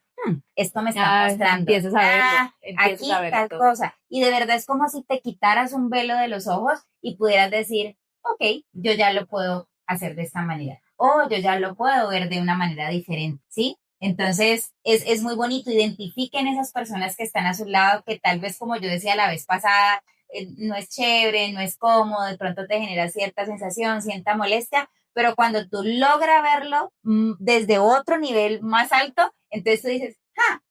esto me está mostrando, empiezas a verlo, empiezas aquí a verlo tal todo. cosa. Y de verdad es como si te quitaras un velo de los ojos y pudieras decir, ok, yo ya lo puedo hacer de esta manera, o yo ya lo puedo ver de una manera diferente, ¿sí? Entonces, es muy bonito, identifiquen esas personas que están a su lado, que tal vez, como yo decía la vez pasada, no es chévere, no es cómodo, de pronto te genera cierta sensación, cierta molestia, pero cuando tú logras verlo desde otro nivel más alto, entonces tú dices,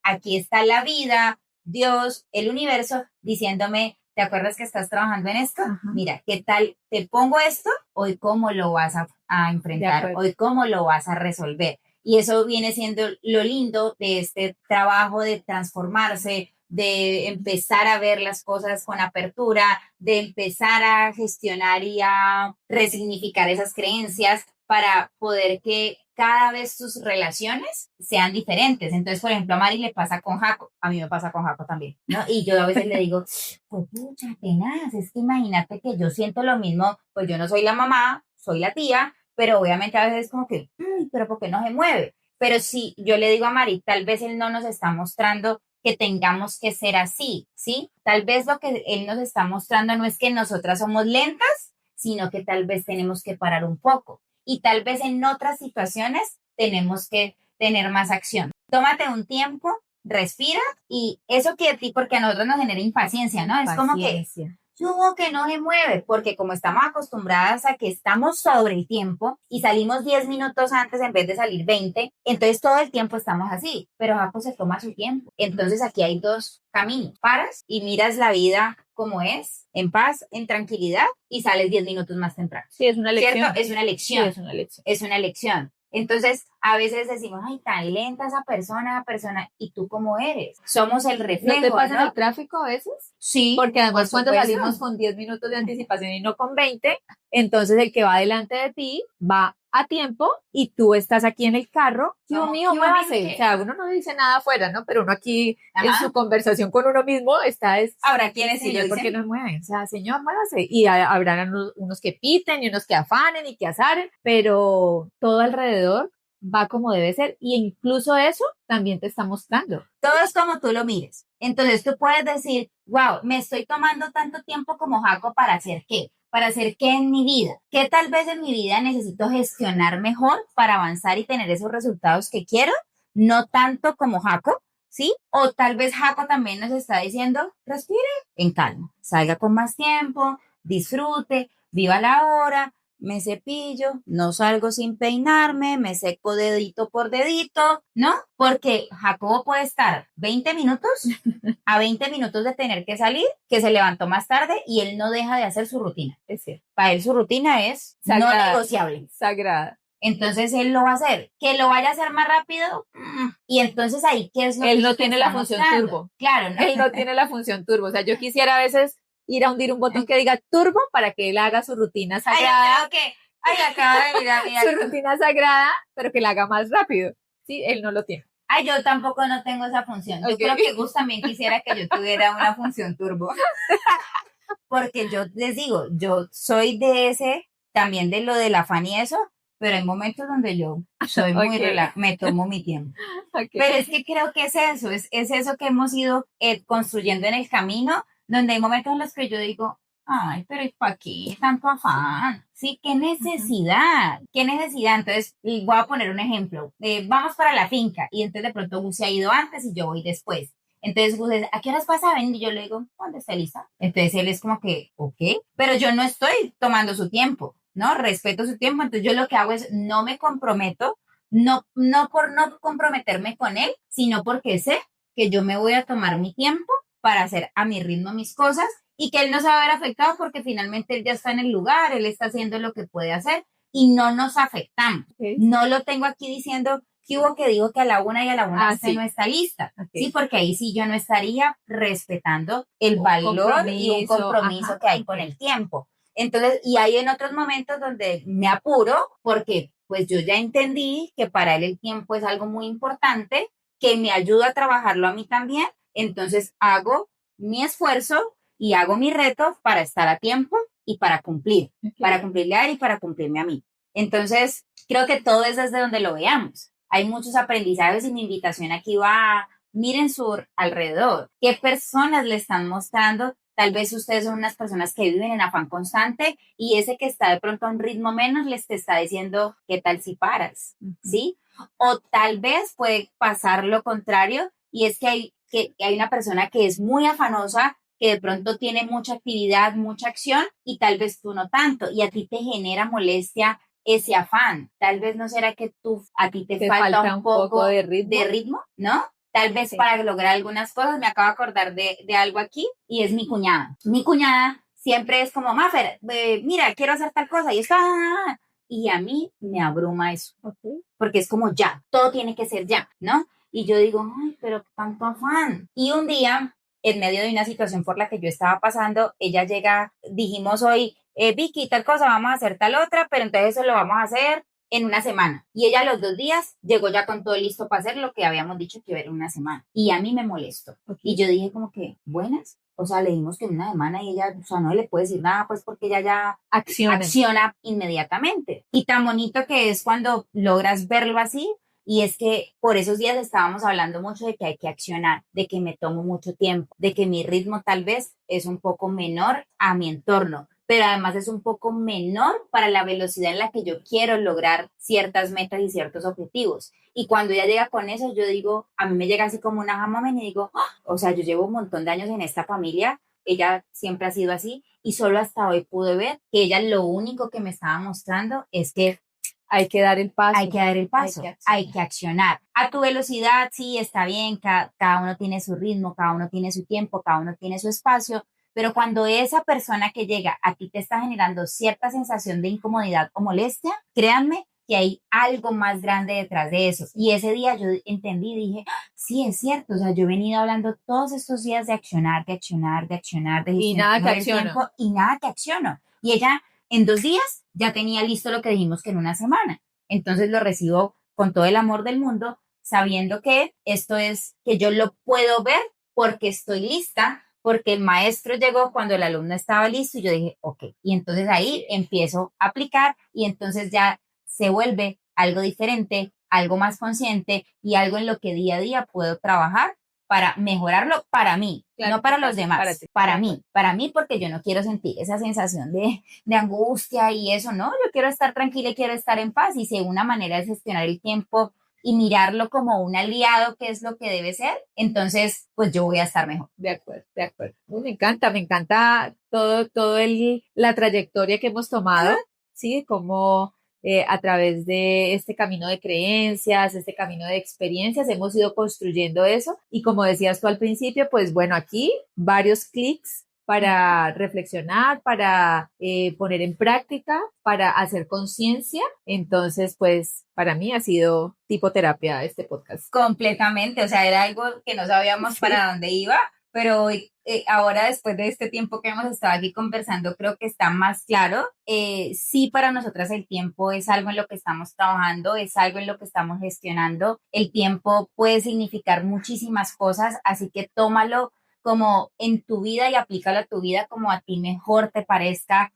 aquí está la vida, Dios, el universo, diciéndome, ¿te acuerdas que estás trabajando en esto? Ajá. Mira, ¿qué tal? Te pongo esto, hoy cómo lo vas a enfrentar, hoy cómo lo vas a resolver. Y eso viene siendo lo lindo de este trabajo de transformarse, de empezar a ver las cosas con apertura, de empezar a gestionar y a resignificar esas creencias para poder que cada vez tus relaciones sean diferentes. Entonces, por ejemplo, a Mari le pasa con Jaco, a mí me pasa con Jaco también, ¿no? Y yo a veces le digo, pues pucha, tenaz, es que imagínate que yo siento lo mismo, pues yo no soy la mamá, soy la tía, pero obviamente a veces es como que, pero ¿por qué no se mueve? Pero sí, yo le digo a Mari, tal vez él no nos está mostrando que tengamos que ser así, ¿sí? Tal vez lo que él nos está mostrando no es que nosotras somos lentas, sino que tal vez tenemos que parar un poco. Y tal vez en otras situaciones tenemos que tener más acción. Tómate un tiempo, respira y eso que a ti, porque a nosotros nos genera impaciencia, ¿no? Es como que hubo que no se mueve, porque como estamos acostumbradas a que estamos sobre el tiempo y salimos 10 minutos antes en vez de salir 20, entonces todo el tiempo estamos así, pero Jaco se toma su tiempo. Entonces aquí hay dos caminos, paras y miras la vida como es, en paz, en tranquilidad y sales 10 minutos más temprano. Sí, es una lección. ¿Cierto? Es una lección. Sí, es una lección. Es una lección. Entonces, a veces decimos, ay, tan lenta esa persona, ¿y tú cómo eres? Somos el reflejo, ¿No te pasa ¿no? en el tráfico a veces? Sí. Porque además por cuando supuesto. salimos con 10 minutos de anticipación y no con 20, entonces el que va delante de ti va a tiempo y tú estás aquí en el carro. Dios mío, muévase. O sea, uno no dice nada afuera, ¿no? Pero uno aquí en su conversación con uno mismo está Ahora, ¿quiénes sí lo señor, ¿por qué dicen? no mueven? O sea, señor, muévase. Y habrán unos que piten y unos que afanen y que azaren, pero todo alrededor va como debe ser. Y incluso eso también te está mostrando. Todo es como tú lo mires. Entonces tú puedes decir, wow, me estoy tomando tanto tiempo como Jaco para hacer qué. ¿Para hacer qué en mi vida? ¿Qué tal vez en mi vida necesito gestionar mejor para avanzar y tener esos resultados que quiero? No tanto como Jaco, ¿sí? O tal vez Jaco también nos está diciendo, respire en calma, salga con más tiempo, disfrute, viva la hora, me cepillo, no salgo sin peinarme, me seco dedito por dedito, ¿no? Porque Jacobo puede estar 20 minutos a 20 minutos de tener que salir, que se levantó más tarde y él no deja de hacer su rutina. Es cierto. Para él su rutina es Sagrada, no negociable. Sagrada. Entonces él lo va a hacer. Que lo vaya a hacer más rápido. Y entonces ahí, ¿qué es lo él que no tiene la función turbo? Claro, ¿no? Él no tiene la función turbo. O sea, yo quisiera a veces ir a hundir un botón que diga turbo para que él haga su rutina sagrada. Acaba de mirar su rutina sagrada, pero que la haga más rápido. Sí, él no lo tiene. Yo tampoco no tengo esa función. Yo creo que Gus también quisiera que yo tuviera una función turbo. Porque yo les digo, yo soy de ese, también de lo del afán y eso, pero hay momentos donde yo soy muy me tomo mi tiempo. Pero es que creo que es eso, es eso que hemos ido construyendo en el camino, donde hay momentos en los que yo digo, ay, pero ¿y para qué tanto afán? Sí, qué necesidad, qué necesidad. Entonces, voy a poner un ejemplo. Vamos para la finca y entonces de pronto Gus se ha ido antes y yo voy después. Entonces Gus dice, ¿a qué horas pasa? Ven, y yo le digo, ¿dónde está Elisa? Entonces él es como que, ok, pero yo no estoy tomando su tiempo, ¿no? Respeto su tiempo, entonces yo lo que hago es no me comprometo, no por no comprometerme con él, sino porque sé que yo me voy a tomar mi tiempo para hacer a mi ritmo mis cosas y que él no se va a ver afectado porque finalmente él ya está en el lugar, él está haciendo lo que puede hacer y no nos afectamos. No lo tengo aquí diciendo que hubo que digo que a la 1 y a la 1 sí. no está lista, sí, porque ahí sí yo no estaría respetando el valor y un compromiso que hay con el tiempo. Entonces, y hay en otros momentos donde me apuro porque pues yo ya entendí que para él el tiempo es algo muy importante, que me ayuda a trabajarlo a mí también, entonces hago mi esfuerzo y hago mi reto para estar a tiempo y para cumplir, para cumplirle a él y para cumplirme a mí. Entonces, creo que todo es desde donde lo veamos. Hay muchos aprendizajes y mi invitación aquí va, miren su alrededor, qué personas le están mostrando. Tal vez ustedes son unas personas que viven en afán constante y ese que está de pronto a un ritmo menos les te está diciendo, ¿qué tal si paras? ¿Sí? O tal vez puede pasar lo contrario y es que hay una persona que es muy afanosa, que de pronto tiene mucha actividad, mucha acción y tal vez tú no tanto y a ti te genera molestia ese afán. Tal vez no será que a ti te falta un poco de ritmo, ¿no? Tal vez para lograr algunas cosas. Me acabo de acordar de algo aquí y es mi cuñada. Mi cuñada siempre es como, Mafer, mira, quiero hacer tal cosa y está... Y a mí me abruma eso, porque es como ya, todo tiene que ser ya, ¿no? Y yo digo, ay, pero tanto afán. Y un día, en medio de una situación por la que yo estaba pasando, ella llega, dijimos hoy, Vicky, tal cosa, vamos a hacer tal otra, pero entonces eso lo vamos a hacer en una semana. Y ella a los 2 días llegó ya con todo listo para hacer lo que habíamos dicho que iba a ir en una semana. Y a mí me molestó. Y yo dije como que, buenas. O sea, le dimos que en una semana y ella, o sea, no le puede decir nada, pues porque ella ya acciona inmediatamente. Y tan bonito que es cuando logras verlo así. Y es que por esos días estábamos hablando mucho de que hay que accionar, de que me tomo mucho tiempo, de que mi ritmo tal vez es un poco menor a mi entorno, pero además es un poco menor para la velocidad en la que yo quiero lograr ciertas metas y ciertos objetivos. Y cuando ella llega con eso, yo digo, a mí me llega así como una jamón y digo, ¡oh! O sea, yo llevo un montón de años en esta familia, ella siempre ha sido así y solo hasta hoy pude ver que ella lo único que me estaba mostrando es que hay que dar el paso. Hay que dar el paso, hay que accionar. A tu velocidad, sí, está bien, cada uno tiene su ritmo, cada uno tiene su tiempo, cada uno tiene su espacio, pero cuando esa persona que llega a ti te está generando cierta sensación de incomodidad o molestia, créanme que hay algo más grande detrás de eso. Y ese día yo entendí, dije, sí, es cierto, o sea, yo he venido hablando todos estos días de accionar, de y nada que acciono. Y nada que acciono. Y ella en 2 días ya tenía listo lo que dijimos que en una semana. Entonces lo recibo con todo el amor del mundo, sabiendo que esto es que yo lo puedo ver porque estoy lista, porque el maestro llegó cuando el alumno estaba listo y yo dije, ok. Y entonces ahí empiezo a aplicar y entonces ya se vuelve algo diferente, algo más consciente y algo en lo que día a día puedo trabajar para mejorarlo para mí, claro, no para los demás, para mí, porque yo no quiero sentir esa sensación de angustia y eso, no, yo quiero estar tranquila y quiero estar en paz y si una manera es gestionar el tiempo y mirarlo como un aliado, que es lo que debe ser, entonces, pues yo voy a estar mejor. De acuerdo. Me encanta todo la trayectoria que hemos tomado, ¿sí? Como a través de este camino de creencias, este camino de experiencias, hemos ido construyendo eso y como decías tú al principio, pues bueno, aquí varios clics para reflexionar, para poner en práctica, para hacer conciencia. Entonces, pues para mí ha sido tipo terapia este podcast. Completamente, o sea, era algo que no sabíamos para dónde iba, pero hoy, ahora después de este tiempo que hemos estado aquí conversando, creo que está más claro. Sí, para nosotras el tiempo es algo en lo que estamos trabajando, es algo en lo que estamos gestionando. El tiempo puede significar muchísimas cosas, así que tómalo como en tu vida y aplícalo a tu vida como a ti mejor te parezca.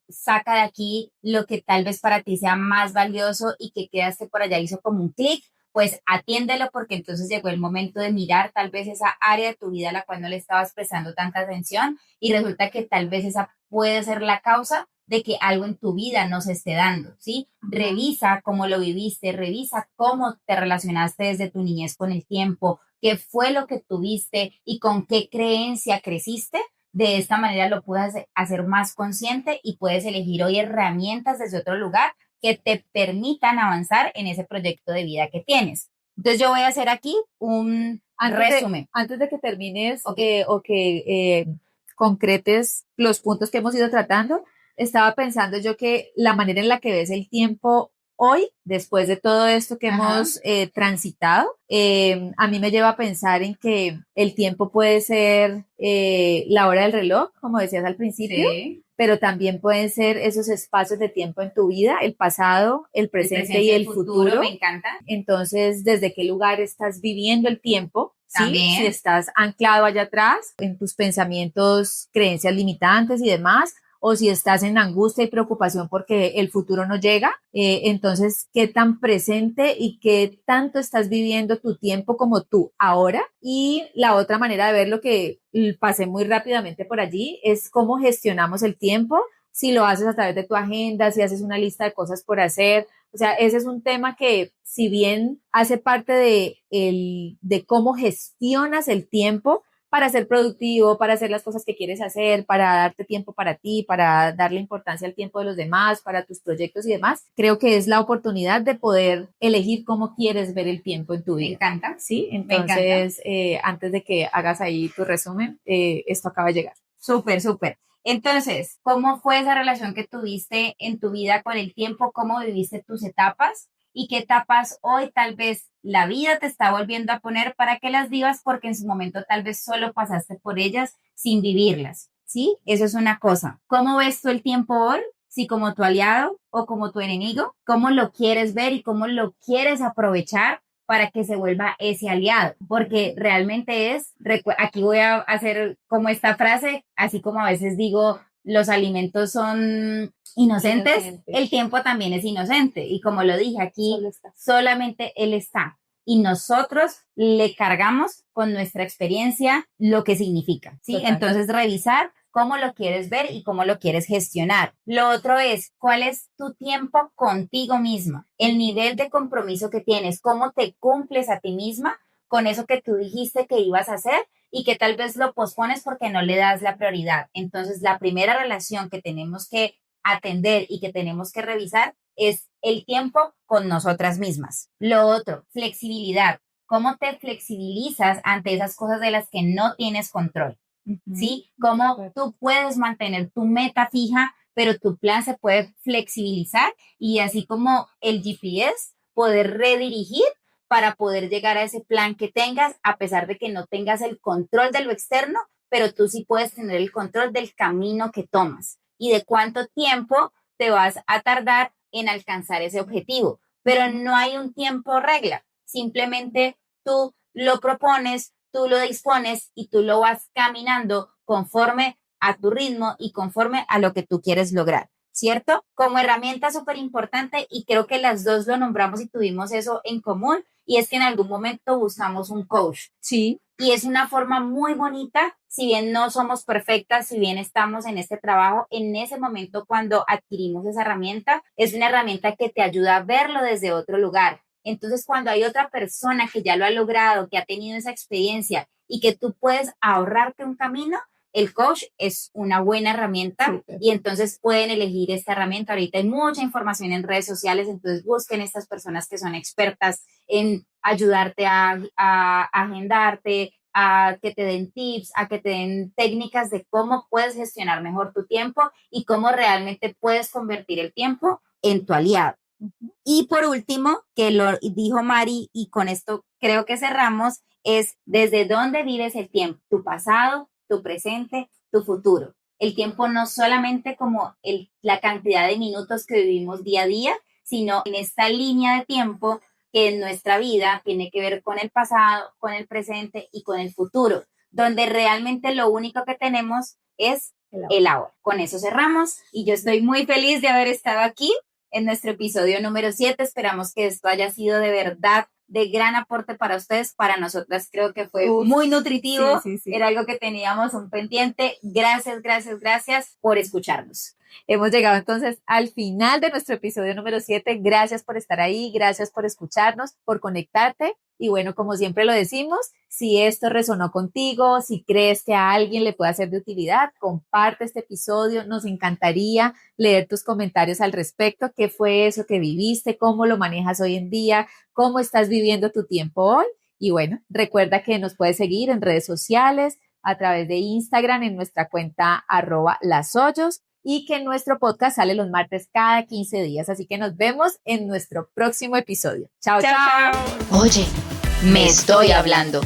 Saca de aquí lo que tal vez para ti sea más valioso y que quedaste por allá, hizo como un clic, pues atiéndelo porque entonces llegó el momento de mirar tal vez esa área de tu vida a la cual no le estabas prestando tanta atención y resulta que tal vez esa puede ser la causa de que algo en tu vida no se esté dando, ¿sí? Revisa cómo lo viviste, revisa cómo te relacionaste desde tu niñez con el tiempo, qué fue lo que tuviste y con qué creencia creciste. De esta manera lo puedes hacer más consciente y puedes elegir hoy herramientas desde otro lugar que te permitan avanzar en ese proyecto de vida que tienes. Entonces yo voy a hacer aquí un resumen. Antes de que termines o que concretes los puntos que hemos ido tratando, estaba pensando yo que la manera en la que ves el tiempo hoy, después de todo esto que hemos transitado, a mí me lleva a pensar en que el tiempo puede ser la hora del reloj, como decías al principio, pero también pueden ser esos espacios de tiempo en tu vida, el pasado, el presente y el futuro. Me encanta. Entonces, ¿desde qué lugar estás viviendo el tiempo? ¿sí? También. Si estás anclado allá atrás en tus pensamientos, creencias limitantes y demás, o si estás en angustia y preocupación porque el futuro no llega, entonces, ¿qué tan presente y qué tanto estás viviendo tu tiempo como tú ahora? Y la otra manera de ver lo que pasé muy rápidamente por allí es cómo gestionamos el tiempo, si lo haces a través de tu agenda, si haces una lista de cosas por hacer. O sea, ese es un tema que, si bien hace parte de cómo gestionas el tiempo, para ser productivo, para hacer las cosas que quieres hacer, para darte tiempo para ti, para darle importancia al tiempo de los demás, para tus proyectos y demás, creo que es la oportunidad de poder elegir cómo quieres ver el tiempo en tu vida. Me encanta. Sí, Me entonces, antes de que hagas ahí tu resumen, esto acaba de llegar. Súper, súper. Entonces, ¿cómo fue esa relación que tuviste en tu vida con el tiempo? ¿Cómo viviste tus etapas? ¿Y qué etapas hoy tal vez la vida te está volviendo a poner para que las vivas? Porque en su momento tal vez solo pasaste por ellas sin vivirlas, ¿sí? Eso es una cosa. ¿Cómo ves tú el tiempo hoy? Si como tu aliado o como tu enemigo, ¿cómo lo quieres ver y cómo lo quieres aprovechar para que se vuelva ese aliado? Porque realmente aquí voy a hacer como esta frase, así como a veces digo, los alimentos son inocentes, el tiempo también es inocente. Y como lo dije aquí, solamente él está. Y nosotros le cargamos con nuestra experiencia lo que significa, ¿sí? Total. Entonces, revisar cómo lo quieres ver y cómo lo quieres gestionar. Lo otro es, ¿cuál es tu tiempo contigo misma? El nivel de compromiso que tienes, cómo te cumples a ti misma con eso que tú dijiste que ibas a hacer y que tal vez lo pospones porque no le das la prioridad. Entonces, la primera relación que tenemos que atender y que tenemos que revisar es el tiempo con nosotras mismas. Lo otro, flexibilidad. ¿Cómo te flexibilizas ante esas cosas de las que no tienes control? ¿Sí? Cómo tú puedes mantener tu meta fija, pero tu plan se puede flexibilizar y así como el GPS, poder redirigir para poder llegar a ese plan que tengas, a pesar de que no tengas el control de lo externo, pero tú sí puedes tener el control del camino que tomas y de cuánto tiempo te vas a tardar en alcanzar ese objetivo. Pero no hay un tiempo regla, simplemente tú lo propones, tú lo dispones y tú lo vas caminando conforme a tu ritmo y conforme a lo que tú quieres lograr, ¿cierto? Como herramienta súper importante, y creo que las dos lo nombramos y tuvimos eso en común, y es que en algún momento buscamos un coach. Sí. Y es una forma muy bonita, si bien no somos perfectas, si bien estamos en este trabajo, en ese momento cuando adquirimos esa herramienta, es una herramienta que te ayuda a verlo desde otro lugar. Entonces, cuando hay otra persona que ya lo ha logrado, que ha tenido esa experiencia y que tú puedes ahorrarte un camino, el coach es una buena herramienta y entonces pueden elegir esta herramienta. Ahorita hay mucha información en redes sociales, entonces busquen estas personas que son expertas en ayudarte a agendarte, a que te den tips, a que te den técnicas de cómo puedes gestionar mejor tu tiempo y cómo realmente puedes convertir el tiempo en tu aliado. Y por último, que lo dijo Mari, y con esto creo que cerramos, es desde dónde vives el tiempo, tu pasado, tu presente, tu futuro. El tiempo no solamente como la cantidad de minutos que vivimos día a día, sino en esta línea de tiempo que en nuestra vida tiene que ver con el pasado, con el presente y con el futuro, donde realmente lo único que tenemos es el ahora. Con eso cerramos y yo estoy muy feliz de haber estado aquí en nuestro episodio número 7. Esperamos que esto haya sido de verdad de gran aporte para ustedes. Para nosotras creo que fue muy nutritivo. Sí. Era algo que teníamos un pendiente. Gracias por escucharnos. Hemos llegado entonces al final de nuestro episodio número 7. Gracias por estar ahí, gracias por escucharnos, por conectarte. Y bueno, como siempre lo decimos, si esto resonó contigo, si crees que a alguien le puede ser de utilidad, comparte este episodio. Nos encantaría leer tus comentarios al respecto. ¿Qué fue eso que viviste? ¿Cómo lo manejas hoy en día? ¿Cómo estás viviendo tu tiempo hoy? Y bueno, recuerda que nos puedes seguir en redes sociales, a través de Instagram, en nuestra cuenta @lashoyos, y que nuestro podcast sale los martes cada 15 días. Así que nos vemos en nuestro próximo episodio. Chao, chao. Oye, me estoy hablando.